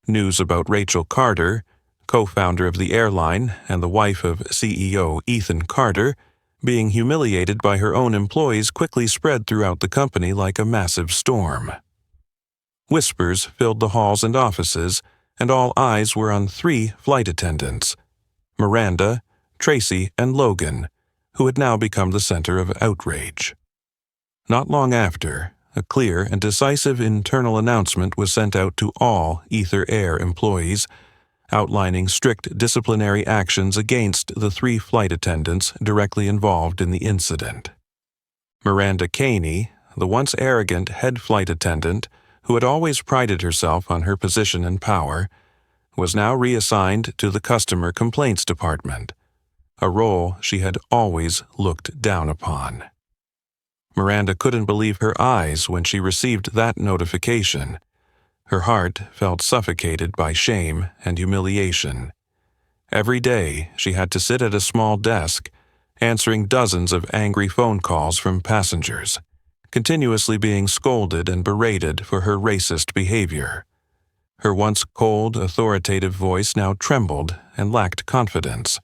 News about Rachel Carter, co-founder of the airline and the wife of CEO Ethan Carter, being humiliated by her own employees quickly spread throughout the company like a massive storm. Whispers filled the halls and offices, and all eyes were on 3 flight attendants, Miranda, Tracy, and Logan, who had now become the center of outrage. Not long after, a clear and decisive internal announcement was sent out to all Ether Air employees, outlining strict disciplinary actions against the 3 flight attendants directly involved in the incident. Miranda Caney, the once arrogant head flight attendant who had always prided herself on her position and power, was now reassigned to the Customer Complaints Department, a role she had always looked down upon. Miranda couldn't believe her eyes when she received that notification. Her heart felt suffocated by shame and humiliation. Every day, she had to sit at a small desk, answering dozens of angry phone calls from passengers, continuously being scolded and berated for her racist behavior. Her once cold, authoritative voice now trembled and lacked confidence.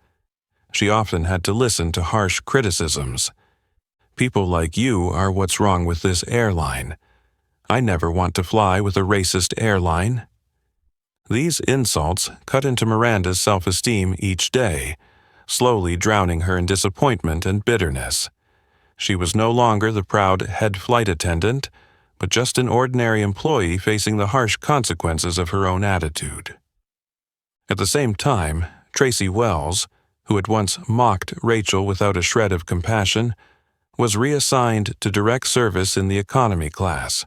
She often had to listen to harsh criticisms. "People like you are what's wrong with this airline. I never want to fly with a racist airline." These insults cut into Miranda's self-esteem each day, slowly drowning her in disappointment and bitterness. She was no longer the proud head flight attendant, but just an ordinary employee facing the harsh consequences of her own attitude. At the same time, Tracy Wells, who had once mocked Rachel without a shred of compassion, was reassigned to direct service in the economy class,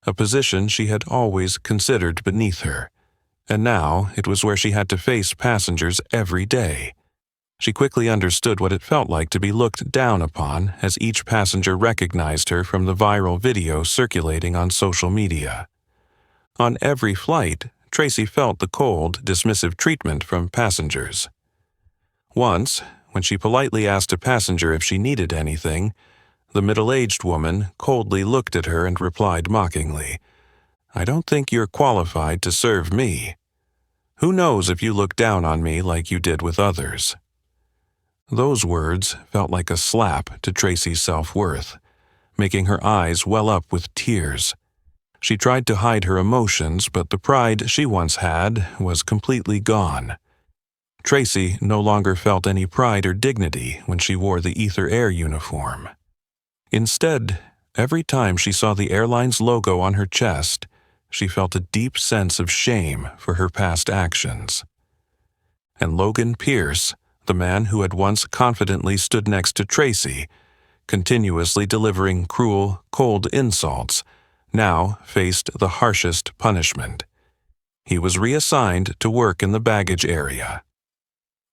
a position she had always considered beneath her, and now it was where she had to face passengers every day. She quickly understood what it felt like to be looked down upon as each passenger recognized her from the viral video circulating on social media. On every flight, Tracy felt the cold, dismissive treatment from passengers. Once, when she politely asked a passenger if she needed anything, the middle-aged woman coldly looked at her and replied mockingly, "I don't think you're qualified to serve me. Who knows if you look down on me like you did with others?" Those words felt like a slap to Tracy's self-worth, making her eyes well up with tears. She tried to hide her emotions, but the pride she once had was completely gone. Tracy no longer felt any pride or dignity when she wore the Ether Air uniform. Instead, every time she saw the airline's logo on her chest, she felt a deep sense of shame for her past actions. And Logan Pierce, the man who had once confidently stood next to Tracy, continuously delivering cruel, cold insults, now faced the harshest punishment. He was reassigned to work in the baggage area.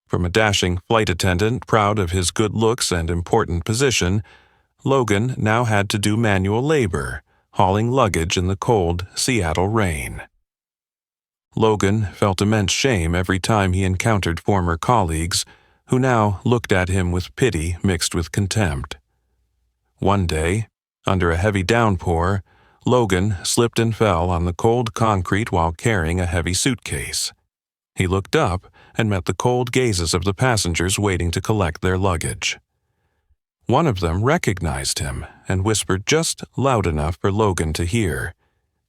From a dashing flight attendant proud of his good looks and important position, Logan now had to do manual labor, hauling luggage in the cold Seattle rain. Logan felt immense shame every time he encountered former colleagues, who now looked at him with pity mixed with contempt. One day, under a heavy downpour, Logan slipped and fell on the cold concrete while carrying a heavy suitcase. He looked up and met the cold gazes of the passengers waiting to collect their luggage. One of them recognized him and whispered just loud enough for Logan to hear,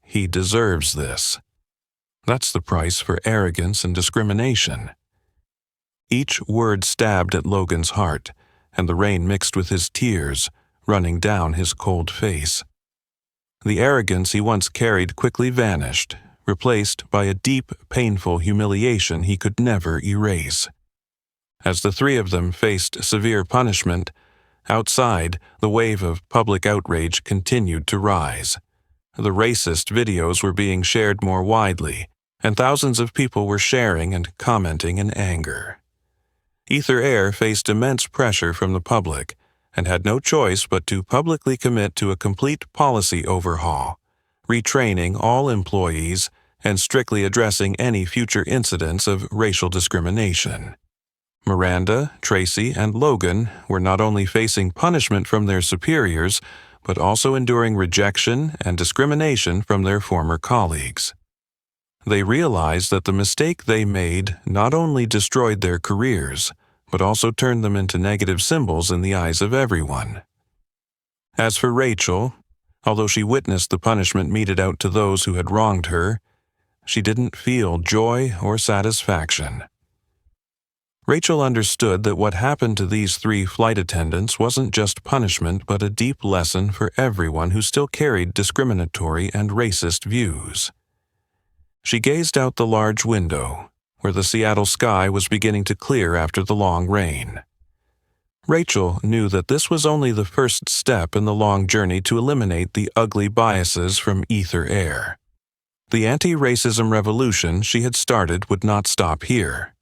"He deserves this." That's the price for arrogance and discrimination. Each word stabbed at Logan's heart, and the rain mixed with his tears, running down his cold face. The arrogance he once carried quickly vanished, replaced by a deep, painful humiliation he could never erase. As the three of them faced severe punishment, outside, the wave of public outrage continued to rise. The racist videos were being shared more widely, and thousands of people were sharing and commenting in anger. Ether Air faced immense pressure from the public and had no choice but to publicly commit to a complete policy overhaul, retraining all employees and strictly addressing any future incidents of racial discrimination. Miranda, Tracy, and Logan were not only facing punishment from their superiors, but also enduring rejection and discrimination from their former colleagues. They realized that the mistake they made not only destroyed their careers, but also turned them into negative symbols in the eyes of everyone. As for Rachel, although she witnessed the punishment meted out to those who had wronged her, she didn't feel joy or satisfaction. Rachel understood that what happened to these three flight attendants wasn't just punishment but a deep lesson for everyone who still carried discriminatory and racist views. She gazed out the large window, where the Seattle sky was beginning to clear after the long rain. Rachel knew that this was only the first step in the long journey to eliminate the ugly biases from Ether Air. The anti-racism revolution she had started would not stop here.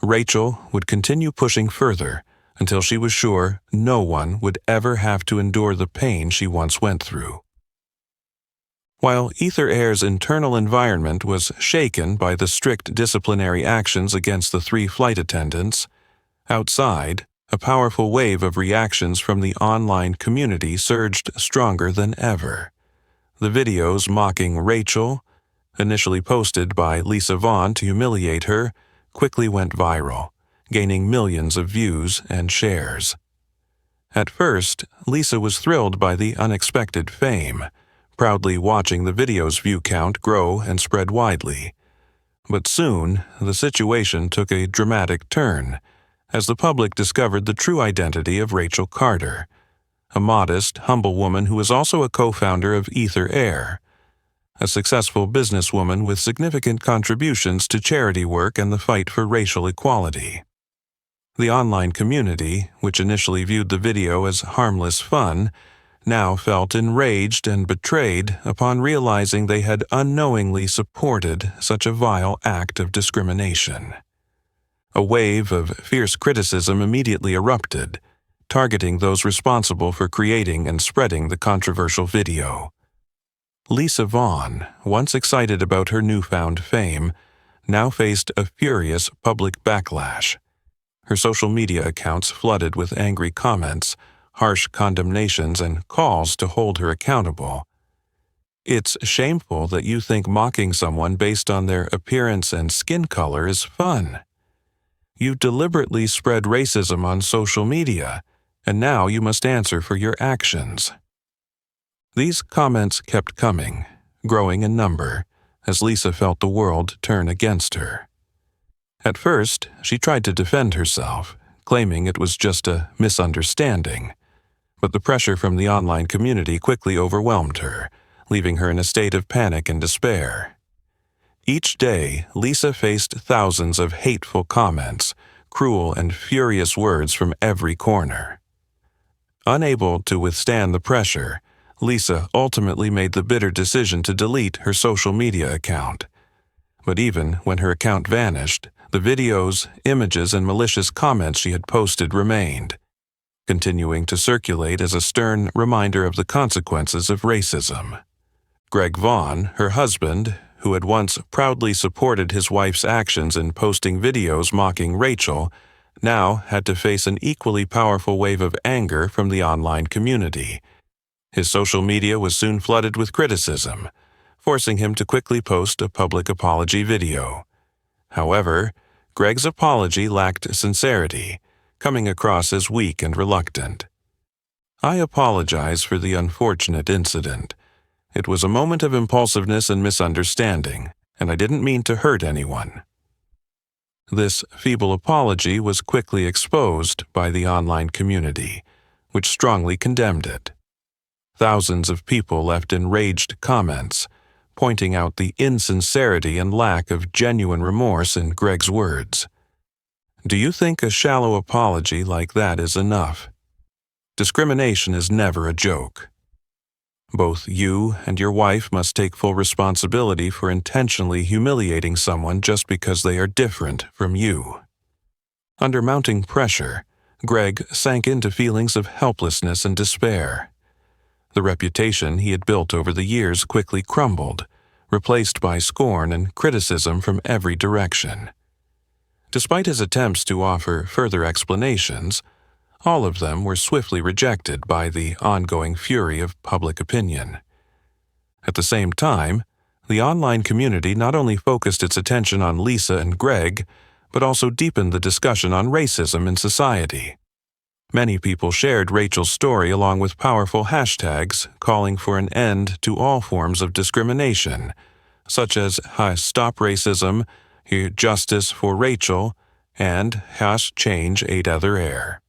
Rachel would continue pushing further until she was sure no one would ever have to endure the pain she once went through. While Ether Air's internal environment was shaken by the strict disciplinary actions against the three flight attendants, outside, a powerful wave of reactions from the online community surged stronger than ever. The videos mocking Rachel, initially posted by Lisa Vaughn to humiliate her, quickly went viral, gaining millions of views and shares. At first, Lisa was thrilled by the unexpected fame, proudly watching the video's view count grow and spread widely. But soon, the situation took a dramatic turn, as the public discovered the true identity of Rachel Carter, a modest, humble woman who is also a co-founder of Ether Air, a successful businesswoman with significant contributions to charity work and the fight for racial equality. The online community, which initially viewed the video as harmless fun, now felt enraged and betrayed upon realizing they had unknowingly supported such a vile act of discrimination. A wave of fierce criticism immediately erupted, targeting those responsible for creating and spreading the controversial video. Lisa Vaughn, once excited about her newfound fame, now faced a furious public backlash. Her social media accounts flooded with angry comments, harsh condemnations, and calls to hold her accountable. "It's shameful that you think mocking someone based on their appearance and skin color is fun. You deliberately spread racism on social media, and now you must answer for your actions." These comments kept coming, growing in number, as Lisa felt the world turn against her. At first, she tried to defend herself, claiming it was just a misunderstanding. But the pressure from the online community quickly overwhelmed her, leaving her in a state of panic and despair. Each day, Lisa faced thousands of hateful comments, cruel and furious words from every corner. Unable to withstand the pressure, Lisa ultimately made the bitter decision to delete her social media account. But even when her account vanished, the videos, images, and malicious comments she had posted remained, continuing to circulate as a stern reminder of the consequences of racism. Greg Vaughn, her husband, who had once proudly supported his wife's actions in posting videos mocking Rachel, now had to face an equally powerful wave of anger from the online community. His social media was soon flooded with criticism, forcing him to quickly post a public apology video. However, Greg's apology lacked sincerity, coming across as weak and reluctant. "I apologize for the unfortunate incident. It was a moment of impulsiveness and misunderstanding, and I didn't mean to hurt anyone." This feeble apology was quickly exposed by the online community, which strongly condemned it. Thousands of people left enraged comments, pointing out the insincerity and lack of genuine remorse in Greg's words. "Do you think a shallow apology like that is enough? Discrimination is never a joke. Both you and your wife must take full responsibility for intentionally humiliating someone just because they are different from you." Under mounting pressure, Greg sank into feelings of helplessness and despair. The reputation he had built over the years quickly crumbled, replaced by scorn and criticism from every direction. Despite his attempts to offer further explanations, all of them were swiftly rejected by the ongoing fury of public opinion. At the same time, the online community not only focused its attention on Lisa and Greg, but also deepened the discussion on racism in society. Many people shared Rachel's story along with powerful hashtags calling for an end to all forms of discrimination, such as #Stop Racism, #Justice for Rachel, and #Change Ether Air.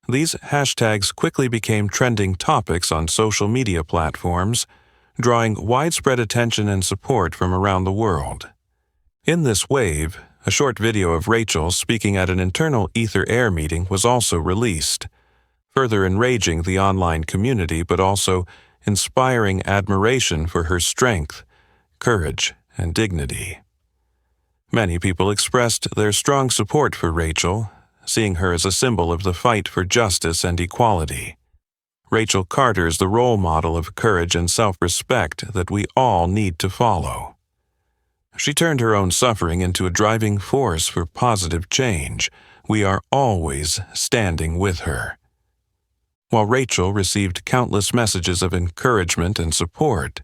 These hashtags quickly became trending topics on social media platforms, drawing widespread attention and support from around the world. In this wave, a short video of Rachel speaking at an internal Ether Air meeting was also released, further enraging the online community but also inspiring admiration for her strength, courage, and dignity. Many people expressed their strong support for Rachel, seeing her as a symbol of the fight for justice and equality. Rachel Carter is the role model of courage and self-respect that we all need to follow. She turned her own suffering into a driving force for positive change, we are always standing with her. While Rachel received countless messages of encouragement and support,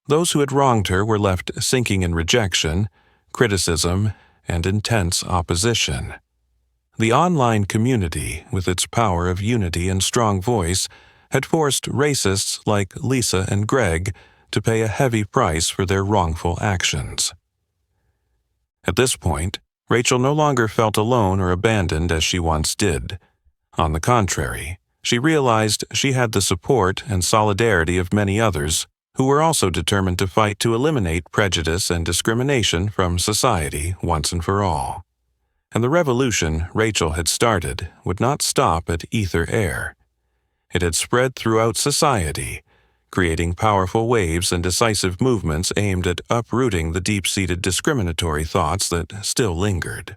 those who had wronged her were left sinking in rejection, criticism, and intense opposition. The online community, with its power of unity and strong voice, had forced racists like Lisa and Greg to pay a heavy price for their wrongful actions. At this point, Rachel no longer felt alone or abandoned as she once did. On the contrary, she realized she had the support and solidarity of many others who were also determined to fight to eliminate prejudice and discrimination from society once and for all. And the revolution Rachel had started would not stop at Ether Air. It had spread throughout society, creating powerful waves and decisive movements aimed at uprooting the deep-seated discriminatory thoughts that still lingered.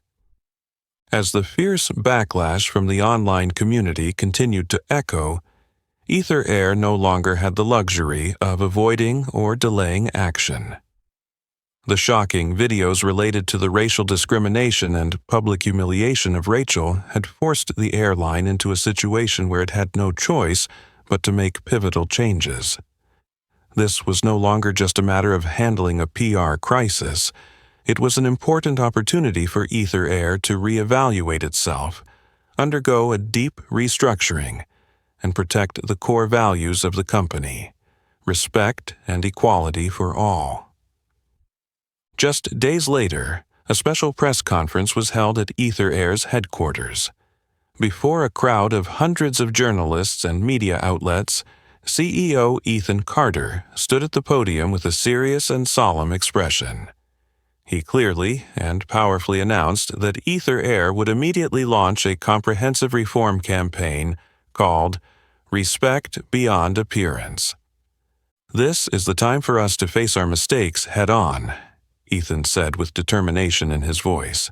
As the fierce backlash from the online community continued to echo, Ether Air no longer had the luxury of avoiding or delaying action. The shocking videos related to the racial discrimination and public humiliation of Rachel had forced the airline into a situation where it had no choice but to make pivotal changes. This was no longer just a matter of handling a PR crisis. It was an important opportunity for Ether Air to reevaluate itself, undergo a deep restructuring, and protect the core values of the company: respect and equality for all. Just days later, a special press conference was held at Ether Air's headquarters. Before a crowd of hundreds of journalists and media outlets, CEO Ethan Carter stood at the podium with a serious and solemn expression. He clearly and powerfully announced that Ether Air would immediately launch a comprehensive reform campaign called Respect Beyond Appearance. "This is the time for us to face our mistakes head-on," Ethan said with determination in his voice.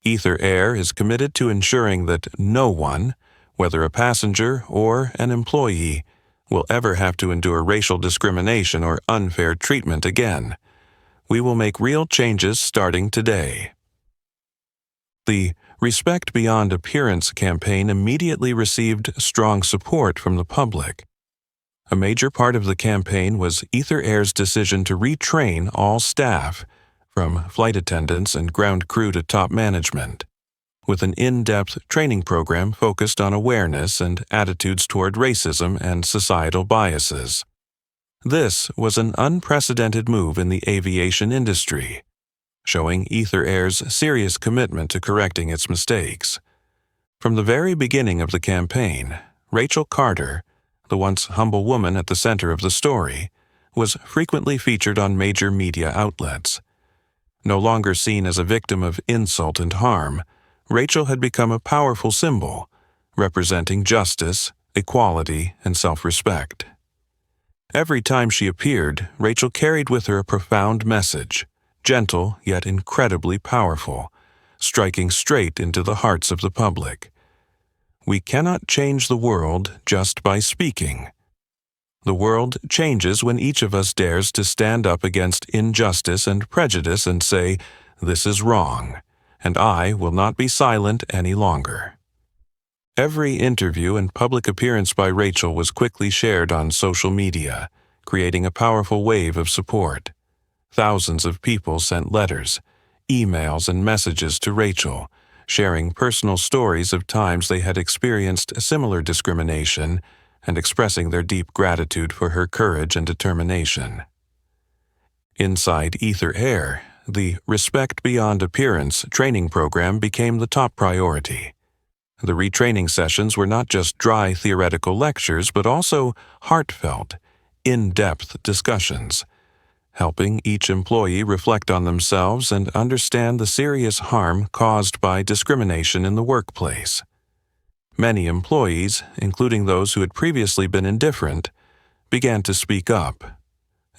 Ether Air is committed to ensuring that no one, whether a passenger or an employee, will ever have to endure racial discrimination or unfair treatment again. We will make real changes starting today. The Respect Beyond Appearance campaign immediately received strong support from the public. A major part of the campaign was Ether Air's decision to retrain all staff, from flight attendants and ground crew to top management, with an in-depth training program focused on awareness and attitudes toward racism and societal biases. This was an unprecedented move in the aviation industry, showing Ether Air's serious commitment to correcting its mistakes. From the very beginning of the campaign, Rachel Carter, the once humble woman at the center of the story, was frequently featured on major media outlets. No longer seen as a victim of insult and harm, Rachel had become a powerful symbol, representing justice, equality, and self-respect. Every time she appeared, Rachel carried with her a profound message, gentle yet incredibly powerful, striking straight into the hearts of the public. We cannot change the world just by speaking. The world changes when each of us dares to stand up against injustice and prejudice and say, "This is wrong, and I will not be silent any longer." Every interview and public appearance by Rachel was quickly shared on social media, creating a powerful wave of support. Thousands of people sent letters, emails, and messages to Rachel, sharing personal stories of times they had experienced similar discrimination and expressing their deep gratitude for her courage and determination. Inside Ether Air, the Respect Beyond Appearance training program became the top priority. The retraining sessions were not just dry theoretical lectures, but also heartfelt, in-depth discussions, helping each employee reflect on themselves and understand the serious harm caused by discrimination in the workplace. Many employees, including those who had previously been indifferent, began to speak up,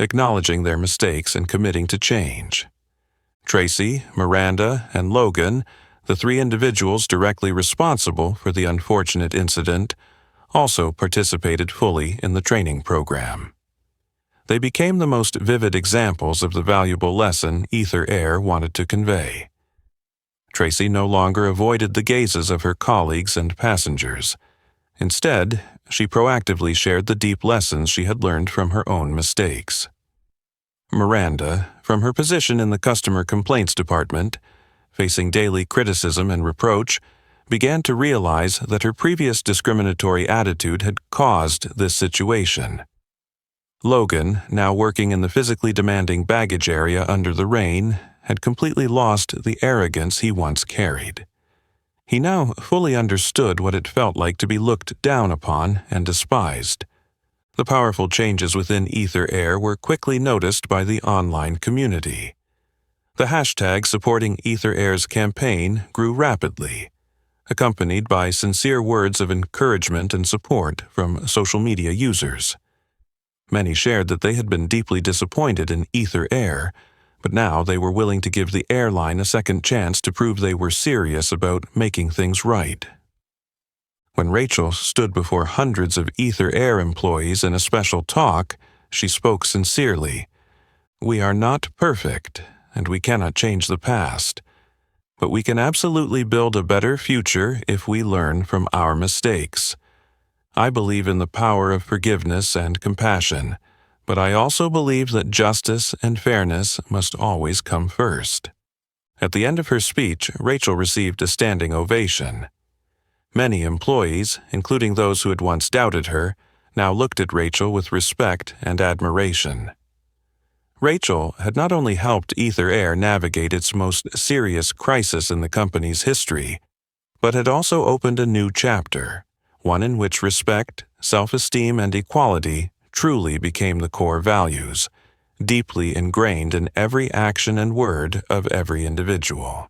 acknowledging their mistakes and committing to change. Tracy, Miranda, and Logan, the three individuals directly responsible for the unfortunate incident, also participated fully in the training program. They became the most vivid examples of the valuable lesson Ether Air wanted to convey. Tracy no longer avoided the gazes of her colleagues and passengers. Instead, she proactively shared the deep lessons she had learned from her own mistakes. Miranda, from her position in the customer complaints department, facing daily criticism and reproach, began to realize that her previous discriminatory attitude had caused this situation. Logan, now working in the physically demanding baggage area under the rain, had completely lost the arrogance he once carried. He now fully understood what it felt like to be looked down upon and despised. The powerful changes within Ether Air were quickly noticed by the online community. The hashtag supporting Ether Air's campaign grew rapidly, accompanied by sincere words of encouragement and support from social media users. Many shared that they had been deeply disappointed in Ether Air, but now they were willing to give the airline a second chance to prove they were serious about making things right. When Rachel stood before hundreds of Ether Air employees in a special talk, she spoke sincerely. "We are not perfect, and we cannot change the past. But we can absolutely build a better future if we learn from our mistakes. I believe in the power of forgiveness and compassion, but I also believe that justice and fairness must always come first." At the end of her speech, Rachel received a standing ovation. Many employees, including those who had once doubted her, now looked at Rachel with respect and admiration. Rachel had not only helped Ether Air navigate its most serious crisis in the company's history, but had also opened a new chapter, one in which respect, self-esteem, and equality truly became the core values, deeply ingrained in every action and word of every individual.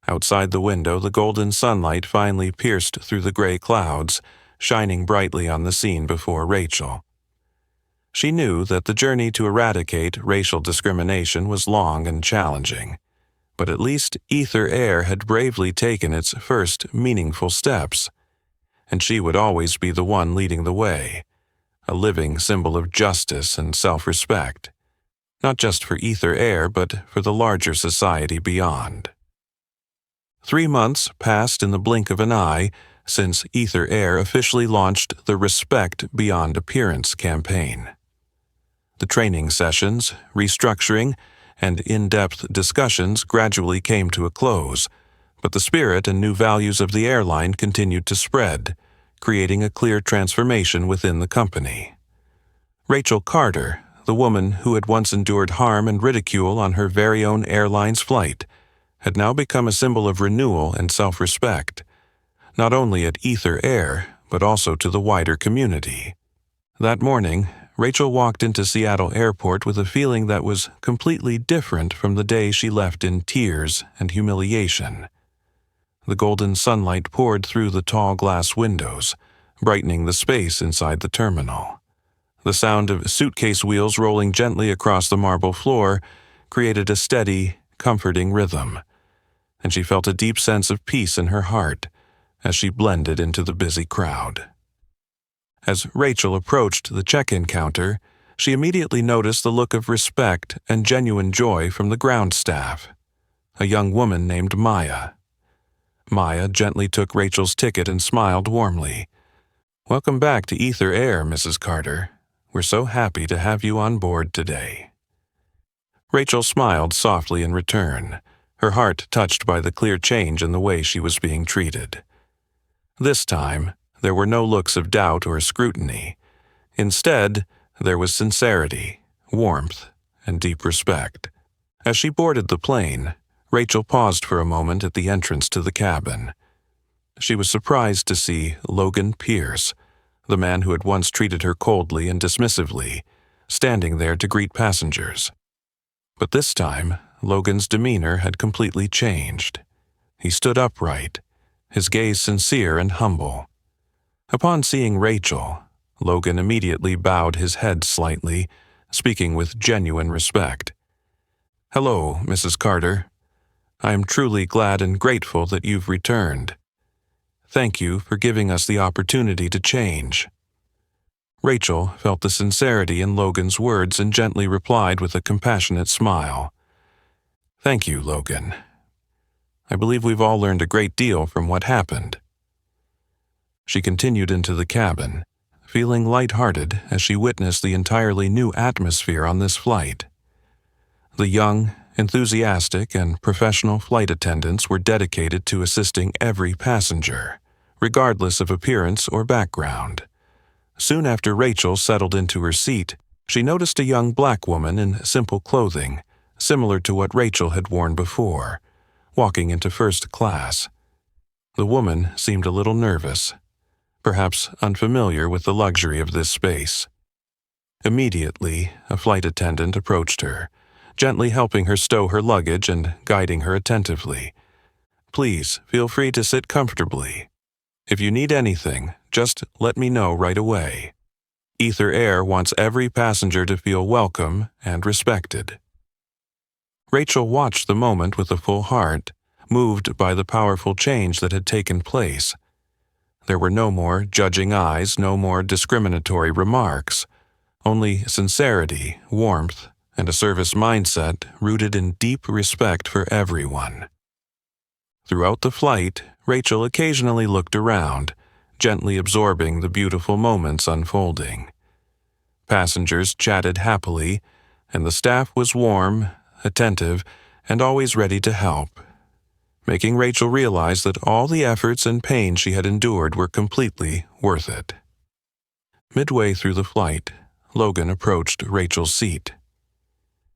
Outside the window, the golden sunlight finally pierced through the gray clouds, shining brightly on the scene before Rachel. She knew that the journey to eradicate racial discrimination was long and challenging, but at least Ether Air had bravely taken its first meaningful steps, and she would always be the one leading the way, a living symbol of justice and self-respect, not just for Ether Air but for the larger society beyond. 3 months passed in the blink of an eye since Ether Air officially launched the Respect Beyond Appearance campaign. The training sessions, restructuring, and in-depth discussions gradually came to a close, but the spirit and new values of the airline continued to spread, creating a clear transformation within the company. Rachel Carter, the woman who had once endured harm and ridicule on her very own airline's flight, had now become a symbol of renewal and self-respect, not only at Ether Air, but also to the wider community. That morning, Rachel walked into Seattle Airport with a feeling that was completely different from the day she left in tears and humiliation. The golden sunlight poured through the tall glass windows, brightening the space inside the terminal. The sound of suitcase wheels rolling gently across the marble floor created a steady, comforting rhythm, and she felt a deep sense of peace in her heart as she blended into the busy crowd. As Rachel approached the check-in counter, she immediately noticed the look of respect and genuine joy from the ground staff, a young woman named Maya. Maya gently took Rachel's ticket and smiled warmly. "Welcome back to Ether Air, Mrs. Carter. We're so happy to have you on board today." Rachel smiled softly in return, her heart touched by the clear change in the way she was being treated. This time, there were no looks of doubt or scrutiny. Instead, there was sincerity, warmth, and deep respect. As she boarded the plane, Rachel paused for a moment at the entrance to the cabin. She was surprised to see Logan Pierce, the man who had once treated her coldly and dismissively, standing there to greet passengers. But this time, Logan's demeanor had completely changed. He stood upright, his gaze sincere and humble. Upon seeing Rachel, Logan immediately bowed his head slightly, speaking with genuine respect. "Hello, Mrs. Carter. I am truly glad and grateful that you've returned. Thank you for giving us the opportunity to change." Rachel felt the sincerity in Logan's words and gently replied with a compassionate smile. "Thank you, Logan. I believe we've all learned a great deal from what happened." She continued into the cabin, feeling lighthearted as she witnessed the entirely new atmosphere on this flight. The young, enthusiastic, and professional flight attendants were dedicated to assisting every passenger, regardless of appearance or background. Soon after Rachel settled into her seat, she noticed a young black woman in simple clothing, similar to what Rachel had worn before, walking into first class. The woman seemed a little nervous, perhaps unfamiliar with the luxury of this space. Immediately, a flight attendant approached her, gently helping her stow her luggage and guiding her attentively. "Please, feel free to sit comfortably. If you need anything, just let me know right away. Ether Air wants every passenger to feel welcome and respected." Rachel watched the moment with a full heart, moved by the powerful change that had taken place. There were no more judging eyes, no more discriminatory remarks, only sincerity, warmth, and a service mindset rooted in deep respect for everyone. Throughout the flight, Rachel occasionally looked around, gently absorbing the beautiful moments unfolding. Passengers chatted happily, and the staff was warm, attentive, and always ready to help, making Rachel realize that all the efforts and pain she had endured were completely worth it. Midway through the flight, Logan approached Rachel's seat.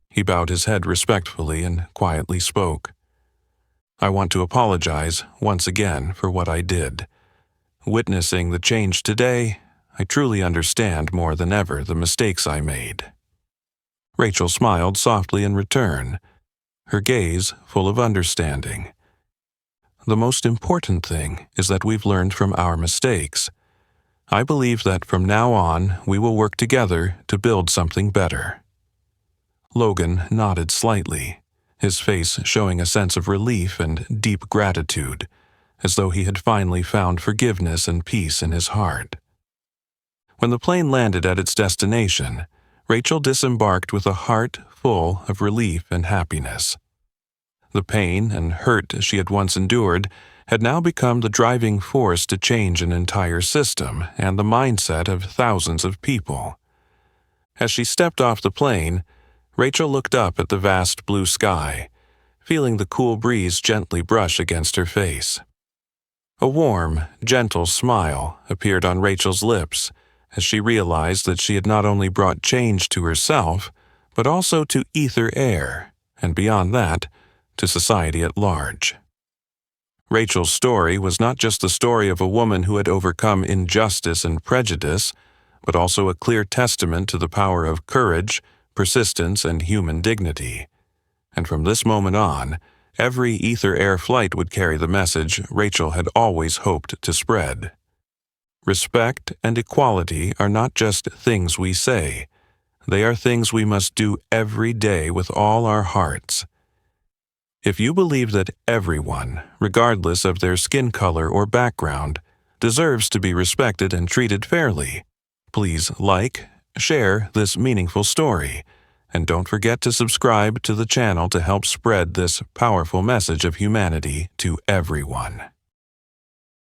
He bowed his head respectfully and quietly spoke. "I want to apologize once again for what I did. Witnessing the change today, I truly understand more than ever the mistakes I made." Rachel smiled softly in return, her gaze full of understanding. "The most important thing is that we've learned from our mistakes. I believe that from now on we will work together to build something better." Logan nodded slightly, his face showing a sense of relief and deep gratitude, as though he had finally found forgiveness and peace in his heart. When the plane landed at its destination, Rachel disembarked with a heart full of relief and happiness. The pain and hurt she had once endured had now become the driving force to change an entire system and the mindset of thousands of people. As she stepped off the plane, Rachel looked up at the vast blue sky, feeling the cool breeze gently brush against her face. A warm, gentle smile appeared on Rachel's lips as she realized that she had not only brought change to herself, but also to Ether Air, and beyond that, to society at large. Rachel's story was not just the story of a woman who had overcome injustice and prejudice, but also a clear testament to the power of courage, persistence, and human dignity. And from this moment on, every Ether Air flight would carry the message Rachel had always hoped to spread. Respect and equality are not just things we say. They are things we must do every day with all our hearts. If you believe that everyone, regardless of their skin color or background, deserves to be respected and treated fairly, please like, share this meaningful story, and don't forget to subscribe to the channel to help spread this powerful message of humanity to everyone.